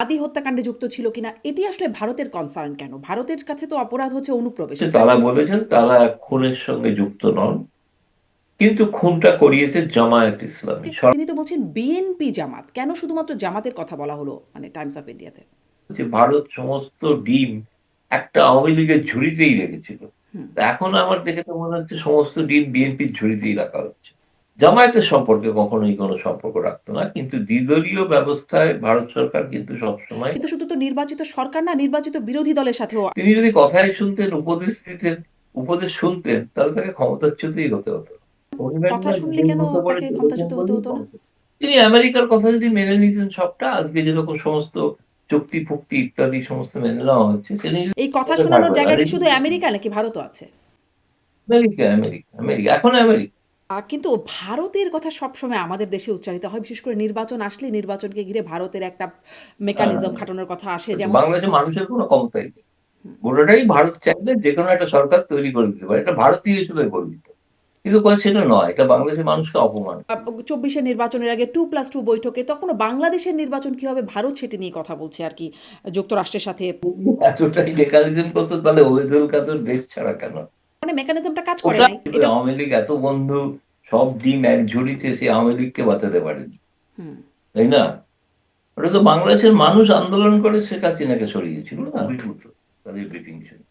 হাদি হত্যাকাণ্ডে যুক্ত ছিল কিনা, এটি আসলে ভারতের কনসার্ন কেন? ভারতের কাছে তো অপরাধ হচ্ছে অনুপ্রবেশ, তাই তারা তো? বলেছেন তারা খুনের সঙ্গে যুক্ত নন, কিন্তু খুনটা করিয়েছে জামায়াত ইসলামী। তিনি তো বলছেন বিএনপি জামাত। কেন শুধুমাত্র জামাতের কথা বলা হলো মানে টাইমস অফ ইন্ডিয়াতে? যে ভারত সমস্ত ডিম একটা আওয়ামী লীগের ঝুড়িতেই রেখেছিল। হুম। তা এখন আমার দেখে তো মনে হচ্ছে সমস্ত ডিম বিএনপির ঝুড়িতেই রাখা হচ্ছে। জামায়াতের সম্পর্কে কখনোই কোনো সম্পর্ক রাখতো না, কিন্তু দ্বিদলীয় ব্যবস্থায় ভারত সরকার কিন্তু সবসময়, কিন্তু শুধু তো নির্বাচিত সরকার না, নির্বাচিত বিরোধী দলের সাথেও। তিনি যদি কথাই শুনতেন, উপদেশ দিতেন, উপদেশ শুনতেন, তাহলে তাকে ক্ষমতাচ্যুতই হতে হতো না। কথা অন্যান্য শুনলে ভুল কেন ঢুকে পড়ে তাকে চলেছেন ক্ষমতাচ্যুত হতে বলেই হতো না? ক্ষমতা। তিনি আমেরিকার কথা যদি মেনে নিতেন সবটা, আজকে যেরকম সমস্ত চুক্তি ফুক্তি ইত্যাদি সমস্ত মেনে নেওয়া হচ্ছে, তিনি এই কথা যদি শোনানোর থাকবেন। জায়গা আর কি এই যে শুধু আমেরিকা নাকি ভারতও আছে? আমেরিকা, আমেরিকা, আমেরিকা, এখন আমেরিকা। কিন্তু ভারতের কথা সবসময় আমাদের দেশে উচ্চারিত হয়। বিশেষ করে নির্বাচন আসলে নির্বাচনকে ঘিরে ভারতের একটা মেকানিজম খাটানোর কথা আসে, যেমন বাংলাদেশের মানুষের কোনো ক্ষমতাই নেই। গোটাটাই ভারত চাইলে যে কোনো একটা সরকার তৈরি করে দিতে পারে, এটা ভারতীয় হিসেবে গর্বিত। কিন্তু সেটা নয়, এটা বাংলাদেশের মানুষকে অপমান। ২৪-এর নির্বাচনের আগে 2+2 বৈঠকে তখনও বাংলাদেশের নির্বাচন কি হবে ভারত সেটি নিয়ে কথা বলছে আরকি যুক্তরাষ্ট্রের সাথে। এতটাই মেকানিজম করতো, তাহলে ওবেদুল কাদের দেশ ছাড়া কেন? মানে মেকানিজমটা কাজ করে ওটা নাই। এটা। আওয়ামী লীগ এত বন্ধু, সব ডিম এক ঝুড়িতে, সে আওয়ামী লীগকে বাঁচাতে পারেনি, হুম। তাই না? ওটা তো বাংলাদেশের মানুষ আন্দোলন করে শেখ হাসিনাকে সরিয়েছিল না? অভিভূত তাদের ব্রিফিং শুনে,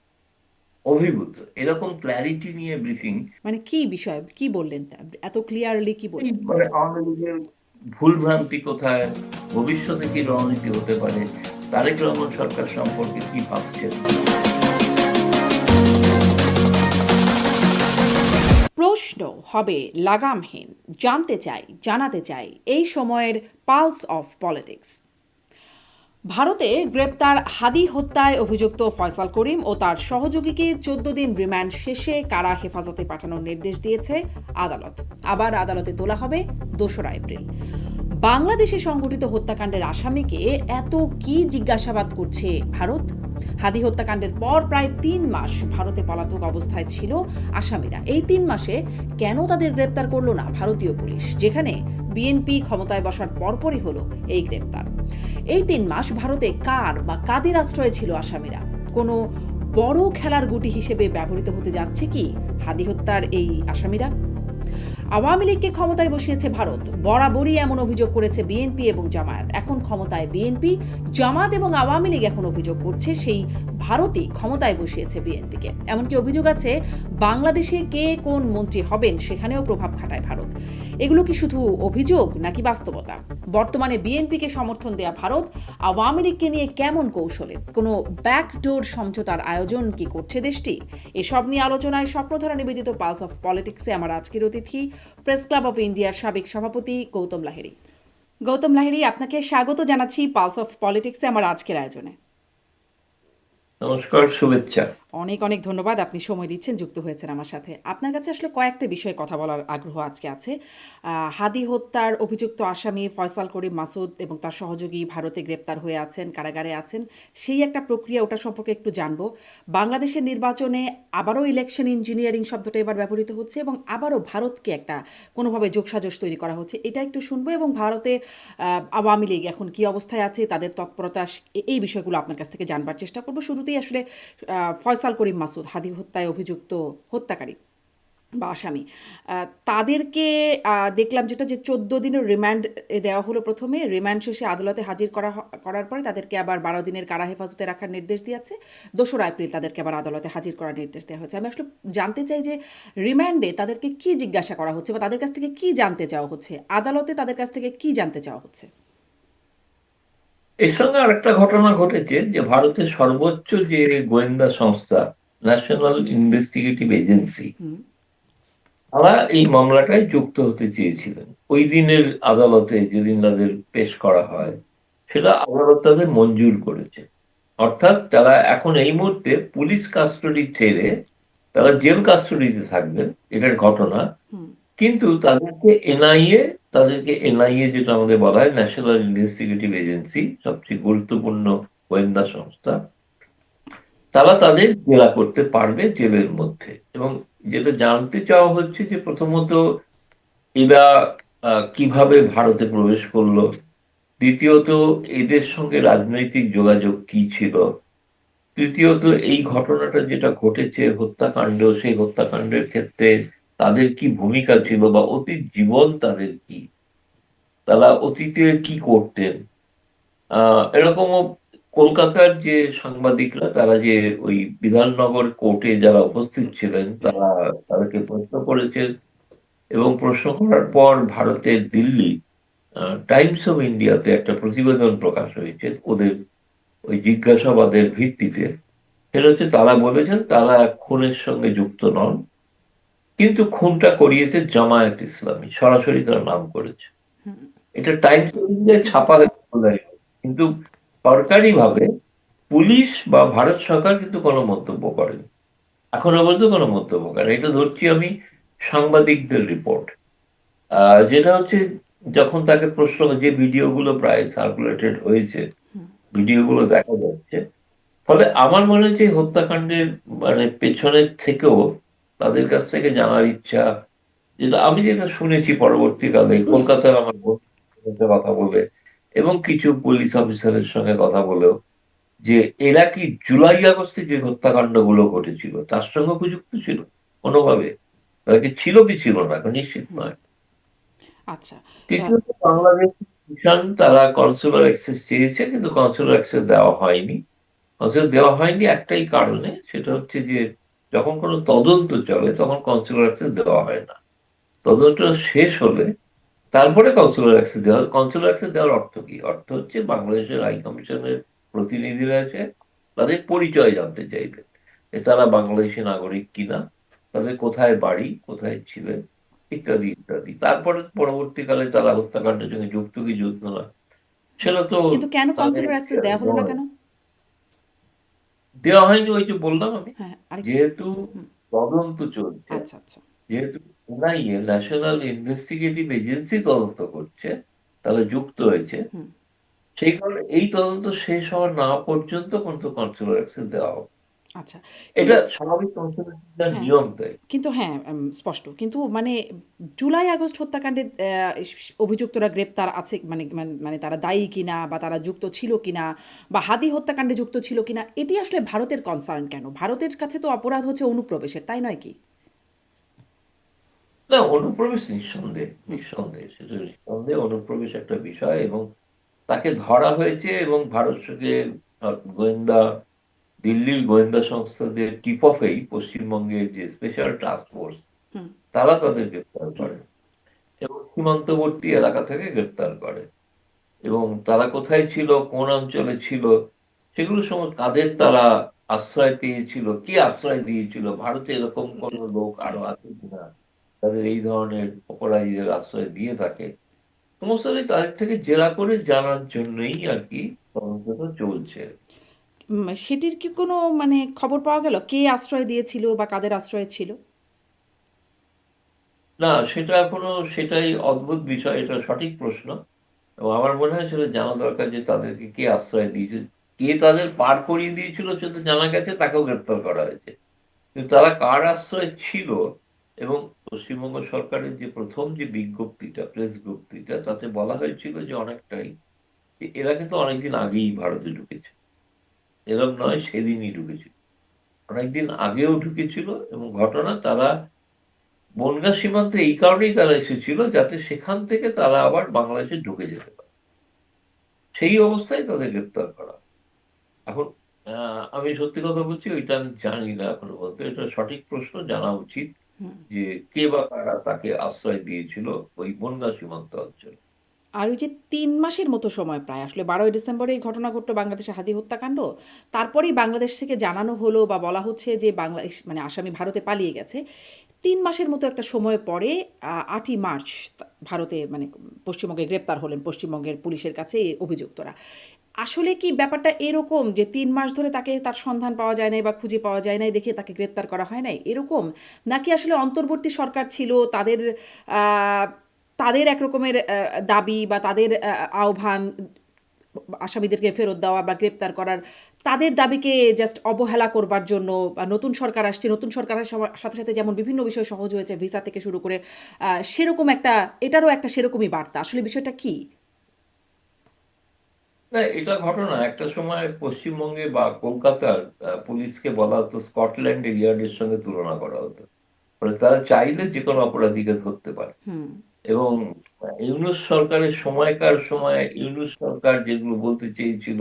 অভিভূত এরকম ক্ল্যারিটি নিয়ে ব্রিফিং। মানে কি বিষয়? কি বললেন এত ক্লিয়ারলি কি এই বললেন? মানে আওয়ামী লীগের ভুল ভ্রান্তি কোথায়, ভবিষ্যতে কি রণনীতি হতে পারে, তারেক রহমান সরকার সম্পর্কে কি ভাবছেন। প্রশ্ন হবে লাগামহীন। জানতে চাই, জানাতে চাই এই সময়ের পালস অফ পলিটিক্স। ভারতে গ্রেপ্তার হাদি হত্যায় অভিযুক্ত ফয়সাল করিম ও তার সহযোগীকে ১৪ দিন রিমান্ড শেষে কারা হেফাজতে পাঠানোর নির্দেশ দিয়েছে আদালত। আবার আদালতে তোলা হবে ২রা এপ্রিল। বাংলাদেশে সংঘটিত হত্যাকাণ্ডের আসামিকে এত কি জিজ্ঞাসাবাদ করছে ভারত? হাদি হত্যাকাণ্ডের পর প্রায় ৩ মাস ভারতে পলাতক অবস্থায় ছিল আসামিরা। এই ৩ মাসে কেন তাদের গ্রেপ্তার করল না ভারতীয় পুলিশ, যেখানে বিএনপি ক্ষমতায় বসার পরপরই হলো এই গ্রেপ্তার? এই ৩ মাস ভারতে কার বা কাদের আশ্রয়ে ছিল আসামিরা? কোনো বড় খেলার গুটি হিসেবে ব্যবহৃত হতে যাচ্ছে কি হাদি হত্যার এই আসামিরা? আওয়ামী লীগকে ক্ষমতায় বসিয়েছে ভারত, বরাবরই এমন অভিযোগ করেছে বিএনপি এবং জামায়াত। এখন ক্ষমতায় বিএনপি, জামাত এবং আওয়ামী লীগ এখন অভিযোগ করছে সেই ভারতই ক্ষমতায় বসিয়েছে বিএনপিকে। এমনকি অভিযোগ আছে বাংলাদেশে কে কোন মন্ত্রী হবেন সেখানেও প্রভাব খাটায় ভারত। এগুলো কি শুধু অভিযোগ নাকি বাস্তবতা? বর্তমানে বিএনপিকে সমর্থন দেয়া ভারত আওয়ামী লীগকে নিয়ে কেমন কৌশলে কোনো ব্যাকডোর সমঝোতার আয়োজন কি করছে দেশটি? এসব নিয়ে আলোচনায় স্বপ্নধারা নিবেদিত পালস অফ পলিটিক্সে আমার আজকের অতিথি প্রেস ক্লাব অফ ইন্ডিয়ার সাবেক সভাপতি গৌতম লাহিড়ী। গৌতম লাহিড়ী, আপনাকে স্বাগত জানাচ্ছি পালস অফ পলিটিক্সে আমার আজকের আয়োজনে। নমস্কার, শুভেচ্ছা। অনেক অনেক ধন্যবাদ, আপনি সময় দিচ্ছেন, যুক্ত হয়েছেন আমার সাথে। আপনার কাছে আসলে কয়েকটা বিষয়ে কথা বলার আগ্রহ আজকে আছে। হাদি হত্যার অভিযুক্ত আসামি ফয়সাল করিম মাসুদ এবং তার সহযোগী ভারতে গ্রেপ্তার হয়ে আছেন, কারাগারে আছেন। সেই একটা প্রক্রিয়া, ওটা সম্পর্কে একটু জানবো। বাংলাদেশের নির্বাচনে আবারও ইলেকশন ইঞ্জিনিয়ারিং শব্দটা এবার ব্যবহৃত হচ্ছে এবং আবারও ভারতকে একটা কোনোভাবে যোগসাজশ তৈরি করা হচ্ছে, এটা একটু শুনবো। এবং ভারতে আওয়ামী লীগ এখন কী অবস্থায় আছে, তাদের তৎপরতা, এই বিষয়গুলো আপনার কাছ থেকে জানবার চেষ্টা করবো। শুরুতেই আসলে ফয়সাল করিম মাসুদ, হাদি হত্যায় অভিযুক্ত হত্যাকারী বা আসামি, তাদেরকে দেখলাম যেটা যে ১৪ দিনের রিমান্ড দেওয়া হলো প্রথমে। রিমান্ড শেষে আদালতে হাজির করার পরে তাদেরকে আবার ১২ দিনের কারা হেফাজতে রাখার নির্দেশ দিয়েছে। ২রা এপ্রিল তাদেরকে আবার আদালতে হাজির করার নির্দেশ দেওয়া হয়েছে। আমি আসলে জানতে চাই যে রিমান্ডে তাদেরকে কি জিজ্ঞাসা করা হচ্ছে বা তাদের কাছ থেকে কি জানতে চাওয়া হচ্ছে, আদালতে তাদের কাছ থেকে কি জানতে চাওয়া হচ্ছে? এর সঙ্গে আরেকটা ঘটনা ঘটেছে, যে ভারতের সর্বোচ্চ যে গোয়েন্দা সংস্থা, ন্যাশনাল ইনভেস্টিগেটিভ এজেন্সি, হুম। তারা এই মামলাটায় যুক্ত হতে চেয়েছিলেন। ওই দিনের আদালতে যেদিন তাদের পেশ করা হয়, সেটা আদালত তাদের মঞ্জুর করেছে। অর্থাৎ তারা এখন এই মুহূর্তে পুলিশ কাস্টডি ছেড়ে তারা জেল কাস্টডিতে থাকবেন, এটার ঘটনা। হুম। কিন্তু তাদেরকে এনআইএ, যেটা আমাদের বলা হয় ন্যাশনাল ইনভেস্টিগেটিভ এজেন্সি, সবচেয়ে গুরুত্বপূর্ণ গোয়েন্দা সংস্থা, তারা তাদের জেরা করতে পারবে জেলের মধ্যে। এবং যেটা জানতে চাওয়া হচ্ছে যে প্রথমত এরা কিভাবে ভারতে প্রবেশ করলো, দ্বিতীয়ত এদের সঙ্গে রাজনৈতিক যোগাযোগ কি ছিল, তৃতীয়ত এই ঘটনাটা যেটা ঘটেছে হত্যাকাণ্ড, সেই হত্যাকাণ্ডের ক্ষেত্রে তাদের কি ভূমিকা ছিল বা অতীত জীবন তাদের কি, তারা অতীতে কি করতেন। এরকমও কলকাতার যে সাংবাদিকরা তারা যে ওই বিধাননগর কোর্টে যারা উপস্থিত ছিলেন তারা তাদেরকে প্রশ্ন করেছেন, এবং প্রশ্ন করার পর ভারতের দিল্লি টাইমস অফ ইন্ডিয়াতে একটা প্রতিবেদন প্রকাশ হয়েছে ওদের ওই জিজ্ঞাসাবাদের ভিত্তিতে। সেটা হচ্ছে তারা বলেছেন তারা খুনের সঙ্গে যুক্ত নন, কিন্তু খুনটা করিয়েছে জামায়াত ইসলামী, সরাসরি তারা নাম করেছে। এটা টাইমস অফ ইন্ডিয়ায় ছাপা হয়েছে বলাই হোক। কিন্তু সরকারি ভাবে পুলিশ বা ভারত সরকার কিন্তু কোনো মন্তব্য করেনি, এখনো পর্যন্ত কোনো মন্তব্য করেনি। এটা ধরছি আমি সাংবাদিকদের রিপোর্ট। যেটা হচ্ছে যখন তাকে প্রশ্ন, যে ভিডিওগুলো প্রায় সার্কুলেটেড হয়েছে, ভিডিওগুলো দেখা যাচ্ছে, ফলে আমার মনে হচ্ছে এই হত্যাকাণ্ডের মানে পেছনের থেকেও তাদের কাছ থেকে জানার ইচ্ছা, যেটা শুনেছি পরবর্তীকালে কলকাতার আমার বন্ধুদের সাথে কথা বলে এবং কিছু পুলিশ অফিসারের সঙ্গে কথা বলেও, যে এরা কি জুলাই আগস্টে যে হত্যাকাণ্ডগুলো ঘটেছিল তার সঙ্গে উপযুক্ত ছিল কোনোভাবে, তারা কি ছিল কি ছিল না এখন নিশ্চিত নয়। আচ্ছা। তৃতীয়ত বাংলাদেশ মিশন তারা কনসুলার অ্যাক্সেস চেয়েছে, কিন্তু কনসুলার অ্যাক্সেস দেওয়া হয়নি। কনসুলার দেওয়া হয়নি একটাই কারণে, সেটা হচ্ছে যে যখন কোনো তদন্ত চলে তখন কনসুলার অ্যাক্সেস দেওয়া হয় না। তদন্ত শেষ হলে তারপরে কনসুলার অ্যাক্সেস দেওয়া। কনসুলার অ্যাক্সেস দেওয়ার অর্থ কি? অর্থ হচ্ছে বাংলাদেশের হাই কমিশনের প্রতিনিধিরা এসে তাদের পরিচয় জানতে চাইবে, যে তারা বাংলাদেশি নাগরিক কিনা, তাদের কোথায় বাড়ি, কোথায় ছিলেন, ইত্যাদি ইত্যাদি। তারপরে পরবর্তীকালে তারা হত্যাকাণ্ডের সঙ্গে যুক্ত কি যুক্ত না, সেটা তো কিন্তু কেন তাদের কনসুলার অ্যাক্সেস দেওয়া হলো না নয়। কেন? দেওয়া হয়নি ওই যে বললাম আমি, হ্যাঁ, আরেক যেহেতু তদন্ত চলছে, আচ্ছা, আচ্ছা। যেহেতু এনআইএ ন্যাশনাল ইনভেস্টিগেটিভ এজেন্সি তদন্ত করছে, তাহলে যুক্ত হয়েছে, সেই কারণে এই তদন্ত শেষ হওয়া না পর্যন্ত কিন্তু কনসুলার অ্যাক্সেস দেওয়া হবে। আচ্ছা। কিন্তু এটা স্বাভাবিক কনসুলার হ্যাঁ, নিয়ম তাই। কিন্তু হ্যাঁ, স্পষ্ট। কিন্তু মানে জুলাই আগস্ট হত্যাকাণ্ডে অভিযুক্তরা গ্রেপ্তার আছে মানে মানে মানে তারা দায়ী কিনা বা তারা যুক্ত ছিল কিনা বা হাদি হত্যাকাণ্ডে যুক্ত ছিল কিনা এটি আসলে ভারতের কনসার্ন কেন? ভারতের কাছে তো অপরাধ হচ্ছে অনুপ্রবেশের, তাই নয় কি? না, অনুপ্রবেশ নিঃসন্দেহে, নিঃসন্দেহে সেটা নিঃসন্দেহে অনুপ্রবেশ একটা বিষয়, এবং তাকে ধরা হয়েছে, এবং ভারতকে গোয়েন্দা, দিল্লির গোয়েন্দা সংস্থাদের টিপ অফেই পশ্চিমবঙ্গের যে স্পেশাল টাস্ক ফোর্স তারা তাদের গ্রেপ্তার করে এবং সীমান্তবর্তী এলাকা থেকে গ্রেপ্তার করে। এবং তারা কোথায় ছিল, কোন অঞ্চলে ছিল, সেগুলো সময় কাদের তারা আশ্রয় পেয়েছিল, কে আশ্রয় দিয়েছিল, ভারতে এরকম কোন লোক আরো আছে কিনা তাদের এই ধরনের অপরাধীদের আশ্রয় দিয়ে থাকে, সমস্তটাই তাদের থেকে জেরা করে জানার জন্যই আর কি তদন্তটা চলছে। সেটির কি কোনো মানে খবর পাওয়া গেল? কে আশ্রয় দিয়েছিল বা কাদের আশ্রয় ছিল? না, সেটা এখনো, সেটাই অদ্ভুত বিষয়, এটা সঠিক প্রশ্ন, এবং আমার মনে হয় সেটা জানা দরকার যে তাদেরকে কে আশ্রয় দিয়েছে। কে তাদের পার করিয়ে দিয়েছিল সেটা জানা গেছে, তাকেও গ্রেপ্তার করা হয়েছে, কিন্তু তারা কার আশ্রয় ছিল, এবং পশ্চিমবঙ্গ সরকারের যে প্রথম যে বিজ্ঞপ্তিটা, প্রেস বিজ্ঞপ্তিটা, তাতে বলা হয়েছিল যে অনেকটাই যে এরা কিন্তু অনেকদিন আগেই ভারতে ঢুকেছে, এরকম নয় সেদিনই ঢুকেছিল, অনেকদিন আগেও ঢুকেছিল। এবং ঘটনা তারা বনগাঁ সীমান্তে এই কারণেই তারা এসেছিল যাতে সেখান থেকে তারা আবার বাংলাদেশে ঢুকে যেতে পারে, সেই অবস্থায় তাদের গ্রেপ্তার করা। এখন আমি সত্যি কথা বলছি, ওইটা আমি জানি না এখনো বলতে, এটা সঠিক প্রশ্ন, জানা উচিত যে কে বা কারা তাকে আশ্রয় দিয়েছিল ওই বনগাঁ সীমান্ত অঞ্চলে। আর ওই যে ৩ মাসের মতো সময় প্রায় আসলে ১২ই ডিসেম্বরে এই ঘটনা ঘটলো বাংলাদেশে হাদি হত্যাকাণ্ড। তারপরেই বাংলাদেশ থেকে জানানো হলো বা বলা হচ্ছে যে বাংলাদেশ মানে আসামি ভারতে পালিয়ে গেছে। ৩ মাসের মতো একটা সময় পরে ৮ই মার্চ ভারতে মানে পশ্চিমবঙ্গে গ্রেপ্তার হলেন পশ্চিমবঙ্গের পুলিশের কাছে এই অভিযুক্তরা। আসলে কি ব্যাপারটা এরকম যে ৩ মাস ধরে তাকে তার সন্ধান পাওয়া যায় নাই বা খুঁজে পাওয়া যায় নাই দেখে তাকে গ্রেপ্তার করা হয় নাই, এরকম? নাকি আসলে অন্তর্বর্তী সরকার ছিল তাদের আ তাদের এক রকমের দাবি বা তাদের আহ্বান আসামিদেরকে ফেরত দেওয়া বা গ্রেপ্তার করার, তাদের দাবিকে জাস্ট অবহেলা করবার জন্য বা নতুন সরকার আসছে, নতুন সরকারের সাথে, সাথে যেমন বিভিন্ন বিষয় সহজ হয়েছে ভিসা থেকে শুরু করে সেরকম একটা এটারও একটা সেরকমই বার্তা। আসলে বিষয়টা কি? না, এটা ঘটনা একটা সময় পশ্চিমবঙ্গে বা কলকাতার পুলিশকে বলা হতো স্কটল্যান্ড ইয়ার্ডের সঙ্গে তুলনা করা হতো। ফলে তারা চাইলে যে কোনো অপরাধীকে ধরতে পারে। হুম, এবং ইউনূস সরকারের সময়কার সময় ইউনূস সরকার যেগুলো বলতে চেয়েছিল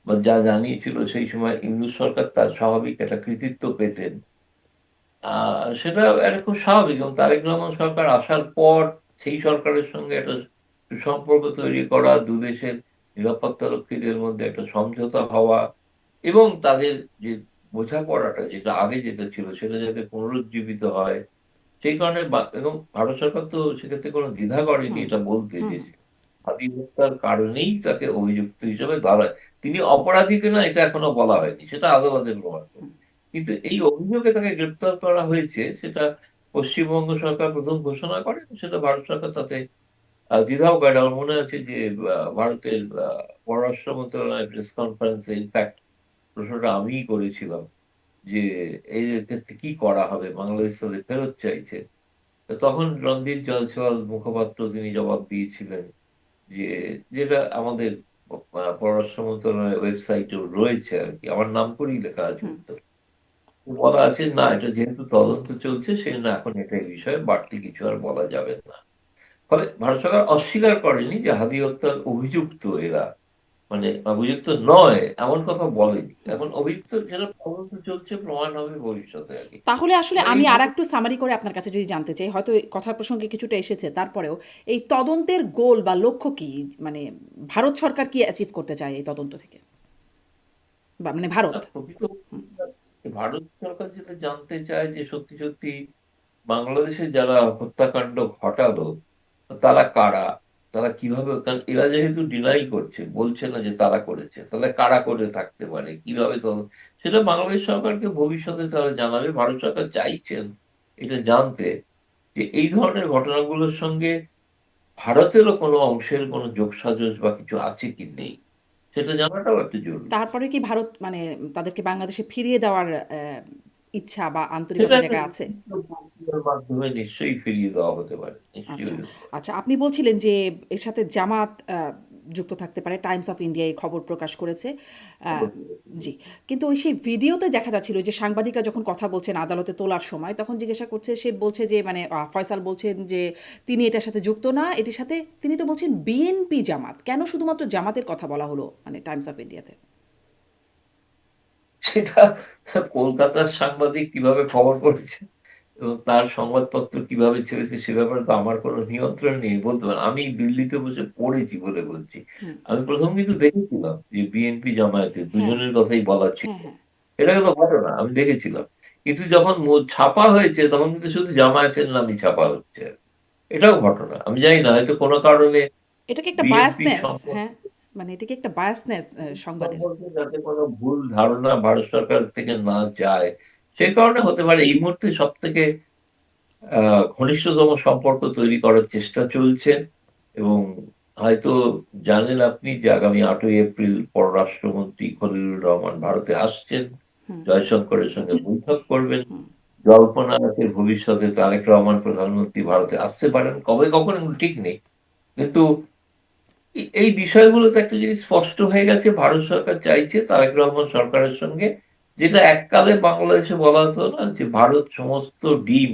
বা যা জানিয়েছিল সেই সময় ইউনূস সরকার তার স্বাভাবিক একটা কৃতিত্ব পেতেন। আ সেটা একটা খুব স্বাভাবিক এবং তারেক রহমান সরকার আসার পর সেই সরকারের সঙ্গে একটা সুসম্পর্ক তৈরি করা, দুদেশের নিরাপত্তারক্ষীদের মধ্যে একটা সমঝোতা হওয়া এবং তাদের যে বোঝাপড়াটা যেটা আগে যেটা ছিল সেটা যাতে পুনরুজ্জীবিত হয়। সেই কারণে এবং ভারত সরকার তো সেক্ষেত্রে কোনো দ্বিধা করেনি হুম, এটা বলতে হুম, যে হুম, স্বাধীনতার কারণেই তাকে অভিযুক্ত হিসেবে ধরা। তিনি অপরাধী কিনা এটা এখনো বলা হয়নি। সেটা আদালতে প্রমাণ করবে। হুম। কিন্তু এই অভিযোগে তাকে গ্রেপ্তার করা হয়েছে সেটা পশ্চিমবঙ্গ সরকার ১ম ঘোষণা করে। সেটা ভারত সরকার তাতে দ্বিধাও করে না। আমার মনে আছে যে ভারতের পররাষ্ট্র মন্ত্রণালয়ের প্রেস কনফারেন্সে ইনফ্যাক্ট প্রশ্নটা আমিই করেছিলাম যে, এর ক্ষেত্রে কি করা হবে? বাংলাদেশ তাদের ফেরত চাইছে। তো তখন রণদীপ জয়সওয়াল মুখপাত্র তিনি জবাব দিয়েছিলেন যে, যেটা আমাদের পররাষ্ট্র মন্ত্রণালয়ের ওয়েবসাইটেও রয়েছে আরকি। আমার নাম করেই লেখা আছে হুম। উত্তর। বলা আছে না এটা যেহেতু তদন্ত চলছে সেজন্য এখন এটা এই বিষয়ে বাড়তি কিছু আর বলা যাবে না। ফলে ভারত সরকার অস্বীকার করেনি যে হাদি হত্যার অভিযুক্ত এরা। মানে অভিযুক্ত নয় এমন কথা বলেনি। এখন অভিযুক্ত যেটা তদন্ত চলছে প্রমাণ হবে ভবিষ্যতে আরকি। তাহলে আসলে এই আমি ধরুন আরেকটু সামারি করে আপনার কাছে যদি জানতে চাই, হয়তো এই কথার প্রসঙ্গে কিছুটা এসেছে, তারপরেও এই তদন্তের গোল বা লক্ষ্য কি? মানে ভারত সরকার কি অ্যাচিভ করতে চায় এই তদন্ত থেকে? বা মানে ভারত? প্রকৃত হুম, ভারত সরকার যেটা জানতে চায় যে সত্যি, সত্যি বাংলাদেশে যারা হত্যাকাণ্ড ঘটালো তারা কারা? তারা কিভাবে কারণ এরা যেহেতু ডিনাই করছে, বলছে না যে তারা করেছে। তাহলে কারা করে থাকতে পারে? কিভাবে সেটা বাংলাদেশ সরকারকে ভবিষ্যতে তারা জানাবে। ভারত সরকার চাইছেন এটা জানতে যে এই ধরনের ঘটনাগুলোর সঙ্গে ভারতেরও কোনো অংশের কোনো যোগসাজশ বা কিছু আছে কি নেই? সেটা জানাটাও একটা জরুরি। তারপরে কি ভারত মানে তাদেরকে বাংলাদেশে ফিরিয়ে দেওয়ার ইচ্ছা বা সেটা আন্তরিকতা একটা জায়গায় আছে? লিখিত প্রক্রিয়ার মাধ্যমে নিশ্চয়ই ফিরিয়ে দেওয়া হতে পারে। নিশ্চয়ই আচ্ছা, হতে পারে। আচ্ছা। আপনি বলছিলেন যে এর সাথে জামাত যুক্ত থাকতে পারে। টাইমস অফ ইন্ডিয়া এই খবর প্রকাশ করেছে। আ জি। কিন্তু ওই সেই ভিডিওতে দেখা যাচ্ছিল যে সাংবাদিকরা যখন কথা বলছেন আদালতে তোলার সময়, তখন জিজ্ঞাসা করছে, সে বলছে যে মানে ফয়সাল বলছেন যে তিনি এটার সাথে যুক্ত না। এটির সাথে তিনি তো বলছেন বিএনপি জামাত। কেন শুধুমাত্র জামাতের কথা বলা হলো মানে টাইমস অফ ইন্ডিয়াতে? সেটা কলকাতার সাংবাদিক কিভাবে খবর করেছে এবং তার সংবাদপত্র কিভাবে ছেড়েছে সে ব্যাপারে তো আমার কোনো নিয়ন্ত্রণ নেই বলতে পারেন। আমি দিল্লিতে বসে পড়েছি বলে বলছি। হুম। আমি ১ম কিন্তু দেখেছিলাম যে বিএনপি জামায়াতের হ্যাঁ, দুজনের কথাই বলা ছিল। হ্যাঁ, হ্যাঁ। এটা কিন্তু ঘটনা আমি দেখেছিলাম। কিন্তু যখন ছাপা হয়েছে তখন কিন্তু শুধু জামায়াতের নামই ছাপা হচ্ছে। এটাও ঘটনা। আমি জানি না হয়তো কোনো কারণে এটা কি একটা বিএনপির বায়াসনেস? হ্যাঁ? সম্পর্কে মানে এটা কি একটা বায়াসনেস সংবাদের? সম্পর্কে যাতে কোনো ভুল ধারণা ভারত সরকার থেকে না যায়, সে কারণে হতে পারে এই মুহূর্তে সবথেকে আ ঘনিষ্ঠতম সম্পর্ক তৈরি করার চেষ্টা চলছে এবং হয়তো জানেন আপনি যে আগামী ৮ই এপ্রিল পররাষ্ট্রমন্ত্রী খলিলুর রহমান ভারতে আসছেন। হুম, জয়শঙ্করের সঙ্গে বৈঠক করবেন। হুম, জল্পনা আছে ভবিষ্যতে তারেক রহমান প্রধানমন্ত্রী ভারতে আসতে পারেন। কবে কখন এগুলো ঠিক নেই। কিন্তু এই বিষয়গুলোতে একটা জিনিস স্পষ্ট হয়ে গেছে ভারত সরকার চাইছে তারেক রহমান সরকারের সঙ্গে যেটা এককালে বাংলাদেশে বলা হতো না যে ভারত সমস্ত ডিম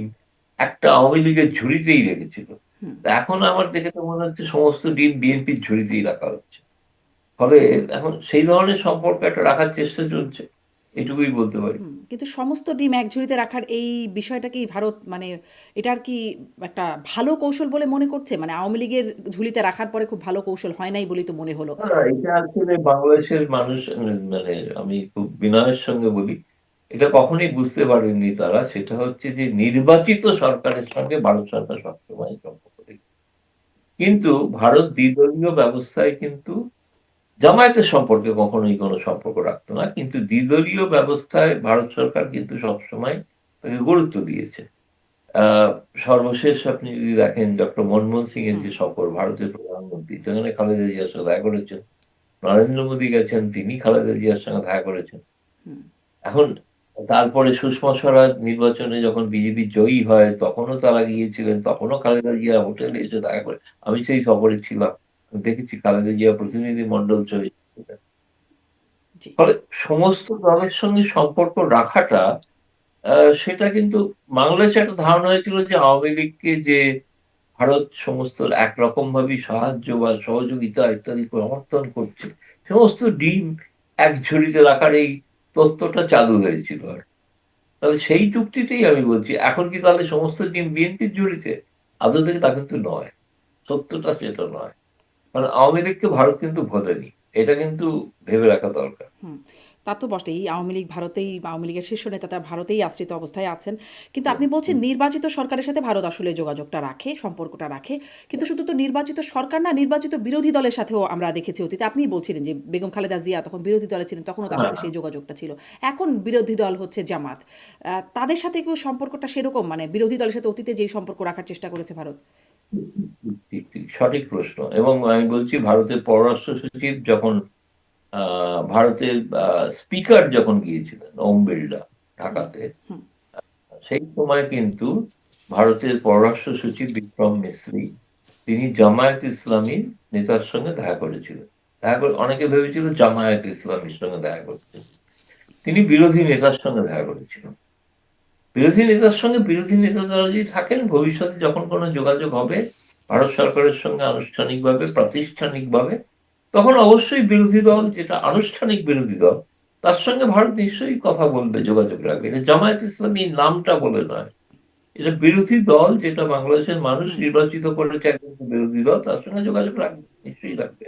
একটা আওয়ামী লীগের ঝুড়িতেই রেখেছিল। হুম। তা এখন আমার দেখে তো মনে হচ্ছে সমস্ত ডিম বিএনপির ঝুড়িতেই রাখা হচ্ছে। ফলে এখন সেই ধরনের সম্পর্ক একটা রাখার চেষ্টা চলছে। এটুকুই বলতে পারি। হুম, কিন্তু সমস্ত ডিম এক ঝুড়িতে রাখার এই বিষয়টাকেই ভারত মানে এটার কি একটা ভালো কৌশল বলে মনে করছে? মানে আওয়ামী লীগের ঝুলিতে রাখার পরে খুব ভালো কৌশল হয় নাই বলেই তো মনে হলো। না, এটা আসলে বাংলাদেশের মানুষ মানে আমি খুব বিনয়ের সঙ্গে বলি, এটা কখনোই বুঝতে পারেননি তারা। সেটা হচ্ছে যে নির্বাচিত সরকারের সঙ্গে ভারত সরকার সবসময় সম্পর্ক রেখেছে। কিন্তু ভারত দ্বিদলীয় ব্যবস্থায় কিন্তু জামায়াতের সম্পর্কে কখনোই কোনো সম্পর্ক রাখত না। কিন্তু দ্বিদলীয় ব্যবস্থায় ভারত সরকার কিন্তু সবসময় তাকে গুরুত্ব দিয়েছে। আ সর্বশেষ আপনি যদি দেখেন ডক্টর মনমোহন সিং এর হুম, যে সফর ভারতের প্রধানমন্ত্রী সেখানে খালেদা জিয়ার সাথে দেখা করেছেন। নরেন্দ্র মোদী গেছেন, তিনি খালেদা জিয়ার সঙ্গে দেখা করেছেন। হুম, এখন তারপরে সুষমা স্বরাজ নির্বাচনে যখন বিজেপি জয়ী হয়, তখনও তারা গিয়েছিলেন। তখনও খালেদা জিয়া হোটেলে এসে দেখা করে আমি সেই সফরে ছিলাম। দেখেছি খালেদা জিয়া প্রতিনিধি মন্ডল সহিত। জি। ফলে সমস্ত দলের সঙ্গে সম্পর্ক রাখাটা সেটা কিন্তু বাংলাদেশে একটা ধারণা হয়েছিল যে আওয়ামী লীগকে যে ভারত সমস্ত একরকম ভাবে সাহায্য বা সহযোগিতা ইত্যাদি সমর্থন করছে, সমস্ত ডিম এক ঝুড়িতে রাখার এই তত্ত্বটা চালু হয়েছিল। আর তাহলে সেই যুক্তিতেই আমি বলছি, এখন কি তাহলে সমস্ত ডিম বিএনপির ঝুড়িতে? আদৌ থেকে তা কিন্তু নয়, সত্যটা সেটা নয়। কারণ আওয়ামী লীগকে ভারত কিন্তু ভোলেনি, এটা কিন্তু ভেবে রাখা দরকার। হুম, তা তো বটেই। আওয়ামী লীগ ভারতেই, আওয়ামী লীগের শীর্ষ নেতা তারা ভারতেই আশ্রিত অবস্থায় আছেন। কিন্তু আপনি বলছেন নির্বাচিত সরকারের সাথে ভারত আসলে যোগাযোগটা রাখে, সম্পর্কটা রাখে। কিন্তু শুধু তো নির্বাচিত সরকার না, নির্বাচিত বিরোধী দলের সাথেও আমরা দেখেছি অতীতে। আপনিই বলছিলেন যে বেগম খালেদা জিয়া তখন বিরোধী দলে ছিলেন, তখনও তার হ্যাঁ, সাথে সেই যোগাযোগটা ছিল। এখন বিরোধী দল হচ্ছে জামাত। তাদের সাথে কেউ সম্পর্কটা সেরকম, মানে বিরোধী দলের সাথে অতীতে যেই সম্পর্ক রাখার চেষ্টা করেছে ভারত? ঠিক ঠিক সঠিক প্রশ্ন। এবং আমি বলছি, ভারতের পররাষ্ট্র সচিব যখন ভারতের স্পিকার যখন গিয়েছিলেন ওম বিড়লা ঢাকাতে, হুম, সেই সময় কিন্তু ভারতের পররাষ্ট্র সচিব বিক্রম মিসরি তিনি জামায়াত ইসলামী নেতার সঙ্গে দেখা করেছিলেন। দেখা করে অনেকে ভেবেছিল জামায়াত ইসলামীর সঙ্গে দেখা করছেন, তিনি বিরোধী নেতার সঙ্গে দেখা করেছিলেন। বিরোধী নেতার সঙ্গে বিরোধী নেতা দ্বারা যদি থাকেন, ভবিষ্যতে যখন কোনো যোগাযোগ হবে ভারত সরকারের সঙ্গে আনুষ্ঠানিকভাবে প্রাতিষ্ঠানিকভাবে, তখন অবশ্যই বিরোধী দল যেটা আনুষ্ঠানিক বিরোধী দল, তার সঙ্গে ভারত নিশ্চয়ই কথা বলবে, যোগাযোগ রাখবে। এটা জামায়াত ইসলামী নামটা বলে নয়, এটা বিরোধী দল যেটা বাংলাদেশের মানুষ হুম। নির্বাচিত করেছে একজন বিরোধী দল, তার সঙ্গে যোগাযোগ রাখবে, নিশ্চয়ই রাখবে।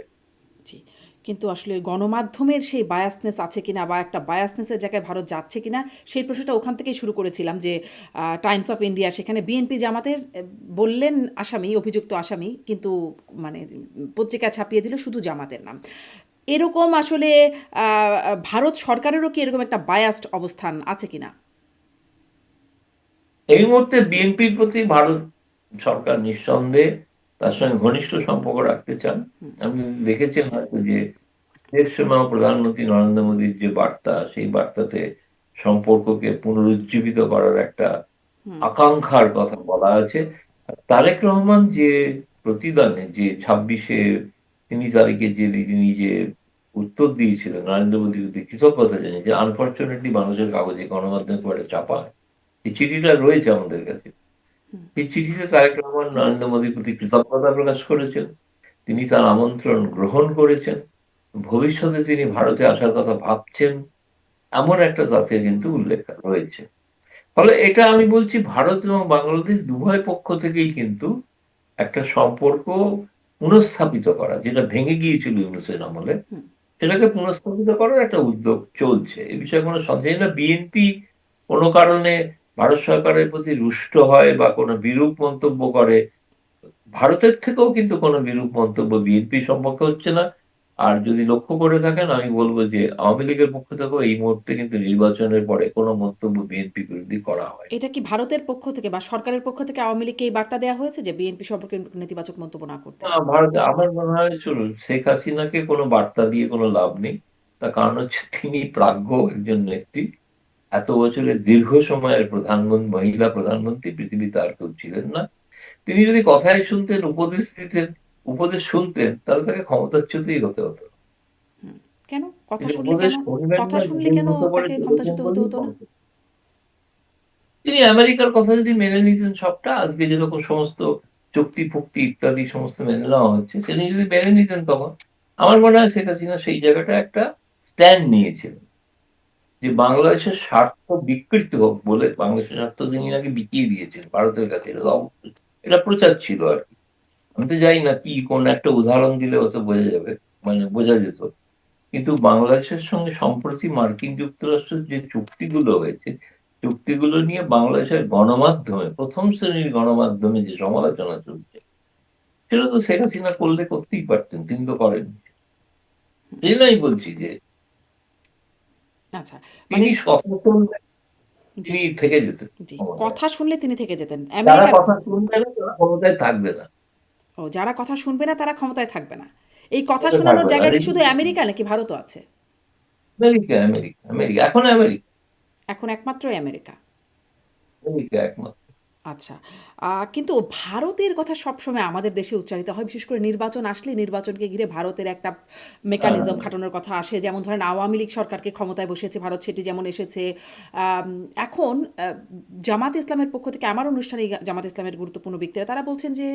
জি। কিন্তু আসলে গণমাধ্যমের সেই বায়াসনেস আছে কিনা, বা একটা বায়াসনেসের জায়গায় ভারত যাচ্ছে কিনা, সেই প্রশ্নটা ওখান থেকেই শুরু করেছিলাম যে টাইমস অফ ইন্ডিয়া সেখানে বিএনপি জামাতের বললেন আসামি, অভিযুক্ত আসামি, কিন্তু মানে পত্রিকা ছাপিয়ে দিল শুধু জামাতের নাম। এরকম আসলে ভারত সরকারেরও কি এরকম একটা বায়াসড অবস্থান আছে কিনা? এই মুহূর্তে বিএনপির প্রতি ভারত সরকার নিঃসন্দেহে তার সঙ্গে ঘনিষ্ঠ সম্পর্ক রাখতে চান। আপনি দেখেছেন হয়তো যে এর সময় প্রধানমন্ত্রী নরেন্দ্র মোদীর যে বার্তা, সেই বার্তাতে সম্পর্ককে পুনরুজ্জীবিত করার একটা হুম, আকাঙ্ক্ষার কথা বলা আছে। আর তারেক রহমান যে প্রতিদানে যে ২৬শে ৩ তারিখে যে তিনি যে উত্তর দিয়েছিলেন নরেন্দ্র মোদীর প্রতি কৃতজ্ঞতা জানিয়ে, যে আনফরচুনেটলি মানুষের কাগজে গণমাধ্যমে খুব একটা ছাপা হয়, এই চিঠিটা রয়েছে আমাদের কাছে। এই চিঠিতে তারেক রহমান নরেন্দ্র মোদীর প্রতি কৃতজ্ঞতা প্রকাশ করেছেন, তিনি তার আমন্ত্রণ গ্রহণ করেছেন, ভবিষ্যতে তিনি ভারতে আসার কথা ভাবছেন, এমন একটা তাতে কিন্তু উল্লেখ রয়েছে। ফলে এটা আমি বলছি, ভারত এবং বাংলাদেশ উভয় পক্ষ থেকেই কিন্তু একটা সম্পর্ক পুনঃস্থাপিত করা, যেটা ভেঙে গিয়েছিল ইউনূসের আমলে, হুম। সেটাকে পুনঃস্থাপিত করার একটা উদ্যোগ চলছে। এ বিষয়ে কোনো সন্দেহ নেই। না বিএনপি কোনো কারণে ভারত সরকারের প্রতি রুষ্ট হয় বা কোনো বিরূপ মন্তব্য করে, ভারতের থেকেও কিন্তু কোনো বিরূপ মন্তব্য বিএনপি সম্পর্কে হচ্ছে না। আর যদি লক্ষ্য করে থাকেন, আমি বলবো যে আওয়ামী লীগের পক্ষ থেকেও এই মুহূর্তে কিন্তু নির্বাচনের পরে কোনো মন্তব্য বিএনপি বিরোধী করা হয়। এটা কি ভারতের পক্ষ থেকে বা সরকারের পক্ষ থেকে আওয়ামী লীগকে এই বার্তা দেওয়া হয়েছে যে বিএনপি সম্পর্কে নেতিবাচক মন্তব্য না করতে? না, ভারতে আমার মনে হয়, শুনুন, শেখ হাসিনাকে কোনো বার্তা দিয়ে কোনো লাভ নেই। তার কারণ হচ্ছে তিনি প্রাজ্ঞ একজন নেত্রী। এত বছরের দীর্ঘ সময়ের প্রধানমন্ত্রী, মহিলা প্রধানমন্ত্রী পৃথিবীতে আর কেউ ছিলেন না। তিনি যদি কথাই শুনতেন, উপদেশ দিতেন, উপদেশ শুনতেন, তাহলে তাকে ক্ষমতাচ্যুতই হতে হতো। হুম। কেন? কথা তিনি শুনলে উপদেশ কেন? শুনবেন কথা না, শুনলে নিজের কেন মতো করে তাকে চলেছেন ক্ষমতাচ্যুত হতে বলেই হতো না? ক্ষমতা। তিনি আমেরিকার কথা যদি মেনে নিতেন সবটা, আজকে যেরকম সমস্ত চুক্তি ফুক্তি ইত্যাদি সমস্ত মেনে নেওয়া হচ্ছে, তিনি যদি মেনে নিতেন, তখন আমার মনে হয় শেখ হাসিনা সেই জায়গাটা একটা স্ট্যান্ড নিয়েছিলেন, যে বাংলাদেশের স্বার্থ বিকৃত হোক বলে বাংলাদেশের স্বার্থ তিনি নাকি বিকিয়ে দিয়েছেন ভারতের কাছে। এটা তো এটা প্রচার ছিল আর কি। আমি তো জানি না কি কোন একটা উদাহরণ দিলে হয়তো বোঝা যাবে, মানে বোঝা যেত। কিন্তু বাংলাদেশের সঙ্গে সম্প্রতি মার্কিন যুক্তরাষ্ট্রের যে চুক্তিগুলো হয়েছে, চুক্তিগুলো নিয়ে বাংলাদেশের গণমাধ্যমে, প্রথম শ্রেণীর গণমাধ্যমে যে সমালোচনা চলছে, সেটা তো শেখ হাসিনা করলে করতেই পারতেন, তিনি তো করেননি। এই জন্যই বলছি যে আচ্ছা। মানে তিনি সচেতন, জি, তিনি থেকে যেতেন জি। ক্ষমতায়। কথা শুনলে তিনি থেকে যেতেন। যারা আমেরিকার কথা শুনবে না তারা ক্ষমতায় থাকবে না। যারা কথা শুনবে না তারা ক্ষমতায় থাকবে না। এই কথা ক্ষমতায় শোনানোর থাকবে না। জায়গা আর কি এই যে শুধু আমেরিকা নাকি ভারতও আছে? আমেরিকা, আমেরিকা, আমেরিকা, এখন আমেরিকা, এখন একমাত্রই আমেরিকা। আমেরিকা একমাত্র। আচ্ছা। কিন্তু ভারতের কথা সবসময় আমাদের দেশে উচ্চারিত হয়। বিশেষ করে নির্বাচন আসলে নির্বাচনকে ঘিরে ভারতের একটা মেকানিজম হ্যাঁ, খাটানোর কথা আসে। যেমন ধরেন আওয়ামী লীগ সরকারকে ক্ষমতায় বসিয়েছে ভারত, সেটি যেমন এসেছে। আম এখন জামাত ইসলামের পক্ষ থেকে আমার অনুষ্ঠানে জামাত ইসলামের গুরুত্বপূর্ণ ব্যক্তিরা তারা বলছেন যে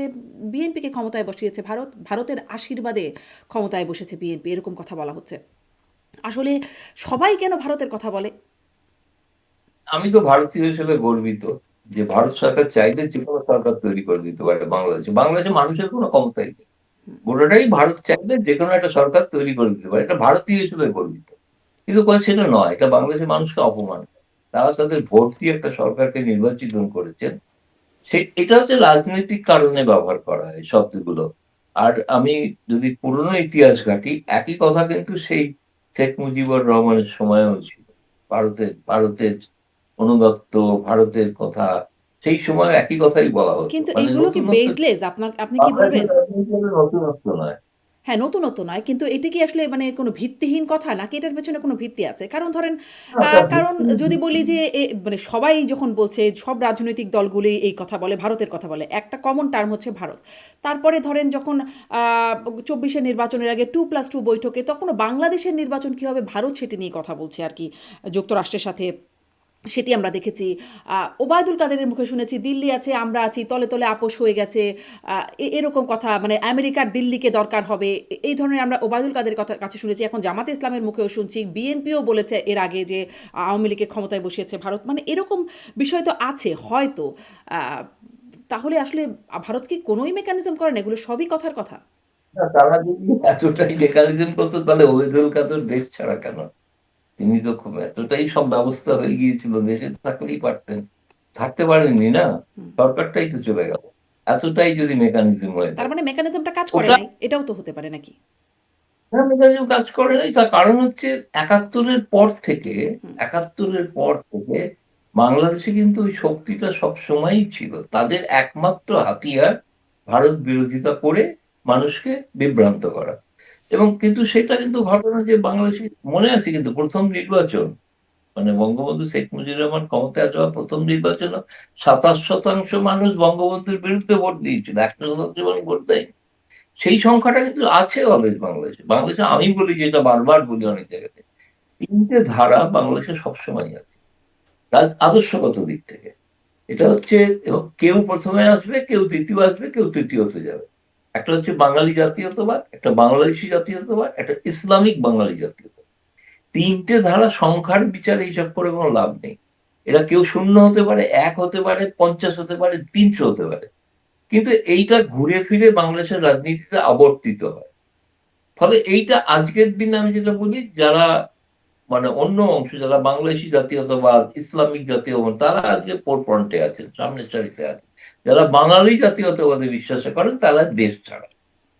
বিএনপিকে ক্ষমতায় বসিয়েছে ভারত, ভারতের আশীর্বাদে ক্ষমতায় বসেছে বিএনপি, এরকম কথা বলা হচ্ছে। আসলে সবাই কেন ভারতের কথা বলে? আমি তো ভারতীয় হিসেবে গর্বিত যে ভারত সরকার চাইলে যে কোনো সরকার তৈরি করে দিতে পারে বাংলাদেশে। বাংলাদেশে মানুষের কোনো ক্ষমতাই নেই। গোটাটাই ভারত চাইলে যে কোনো একটা সরকার তৈরি করে দিতে পারে। এটা ভারতীয় হিসেবে গর্বিত। কিন্তু সেটা নয়, এটা বাংলাদেশের মানুষকে অপমান করে। তারা তাদের ভোট দিয়ে একটা সরকারকে নির্বাচিত করেছেন। এটা হচ্ছে রাজনৈতিক কারণে ব্যবহার করা হয় এই শব্দগুলো। আর আমি যদি পুরনো ইতিহাস ঘাঁটি, একই কথা কিন্তু সেই শেখ মুজিবুর রহমানের সময়ও ছিল। ভারতের অনুগত্য, ভারতের কথা, সেই সময় একই কথাই বলা হতো। কিন্তু মানে এইগুলো কি নতুনত্ব বেসলেস? আপনি কি বাংলাদেশের বলবেন? রাজনীতি হলো নতুনত্ব নয়। হ্যাঁ, নতুনত্ব নয়। কিন্তু এটা কি আসলে মানে কোনো ভিত্তিহীন কথা, নাকি এটার পেছনে কোনো ভিত্তি আছে? কারণ ধরেন তার কারণ ভিত্তি যদি বলি ভিত্তি যে মানে সবাই যখন বলছে, সব রাজনৈতিক দলগুলোই এই কথা বলে, ভারতের কথা বলে। একটা কমন টার্ম হচ্ছে ভারত। তারপরে ধরেন যখন ২৪ এর নির্বাচনের আগে 2+2 বৈঠকে তখনও বাংলাদেশের নির্বাচন কি হবে ভারত সেটি নিয়ে কথা বলছে আরকি যুক্তরাষ্ট্রের সাথে। সেটি আমরা দেখেছি। ওবায়দুল কাদেরের মুখে শুনেছি দিল্লি আছে, আমরা আছি, তলে, তলে আপোস হয়ে গেছে। এরকম কথা মানে আমেরিকার দিল্লিকে দরকার হবে। এই ধরনের আমরা ওবায়দুল কাদের কথা কাছে শুনেছি। এখন জামাতে ইসলামের মুখেও শুনছি। বিএনপিও বলেছে এর আগে যে আওয়ামী লীগকে ক্ষমতায় বসিয়েছে ভারত। মানে এরকম বিষয় তো আছে হয়তো। আ তাহলে আসলে ভারত কি কোনোই মেকানিজম করে না? এগুলো সবই কথার কথা। না, তারা যদি এতটাই লেখালিজন করতো তাহলে ওবায়দুল কাদের দেশ ছাড়া কেন? তিনি তো খুব এতটাই সব ব্যবস্থা হয়ে গিয়েছিল, দেশে থাকলেই পারতেন। থাকতে পারেননি না, হুম। সরকারটাই তো চলে গেল। এতটাই যদি মেকানিজম হয়ে তার থাকে, মানে মেকানিজমটা কাজ করে ওটা নাই। এটাও তো হতে পারে নাকি? মেকানিজম কাজ করে নাই। তার কারণ হচ্ছে একাত্তরের পর থেকে, হুম। একাত্তরের পর থেকে বাংলাদেশে কিন্তু ওই শক্তিটা সব সময়ই ছিল। তাদের একমাত্র হাতিয়ার ভারত বিরোধিতা করে মানুষকে বিভ্রান্ত করা। এবং কিন্তু সেটা কিন্তু ঘটনা যে বাংলাদেশে মনে আছে কিন্তু প্রথম নির্বাচন, মানে বঙ্গবন্ধু শেখ মুজিবুর রহমান ক্ষমতায় যাওয়া প্রথম নির্বাচন ২৭% মানুষ বঙ্গবন্ধুর বিরুদ্ধে ভোট দিয়েছিল, ১% মানুষ ভোট দেয়নি। সেই সংখ্যাটা কিন্তু আছে অলরেডি বাংলাদেশে। বাংলাদেশে আমি বলি, যেটা বারবার বলি অনেক জায়গাতে, তিনটে ধারা বাংলাদেশে সবসময় আছে আদর্শগত দিক থেকে। এটা হচ্ছে, এবং কেউ প্রথমে আসবে, কেউ দ্বিতীয় আসবে, কেউ তৃতীয়তে যাবে। একটা হচ্ছে বাঙালি জাতীয়তাবাদ, একটা বাংলাদেশি জাতীয়তাবাদ, একটা ইসলামিক বাঙালি জাতীয়তাবাদ। তিনটে ধারা সংখ্যার বিচারে হিসাব করে কোনো লাভ নেই। এরা কেউ ০ হতে পারে, ১ হতে পারে, ৫০ হতে পারে, ৩০০ হতে পারে। কিন্তু এইটা ঘুরে ফিরে বাংলাদেশের রাজনীতিতে আবর্তিত হয়। ফলে এইটা আজকের দিনে আমি যেটা বলি, যারা মানে অন্য অংশ, যারা বাংলাদেশি জাতীয়তাবাদ, ইসলামিক জাতীয়তাবাদ, তারা আজকে ফোরফ্রন্টে আছেন, সামনের সারিতে আছেন। যারা বাঙালি জাতীয়তাবাদে বিশ্বাস করেন তারা দেশ ছাড়া,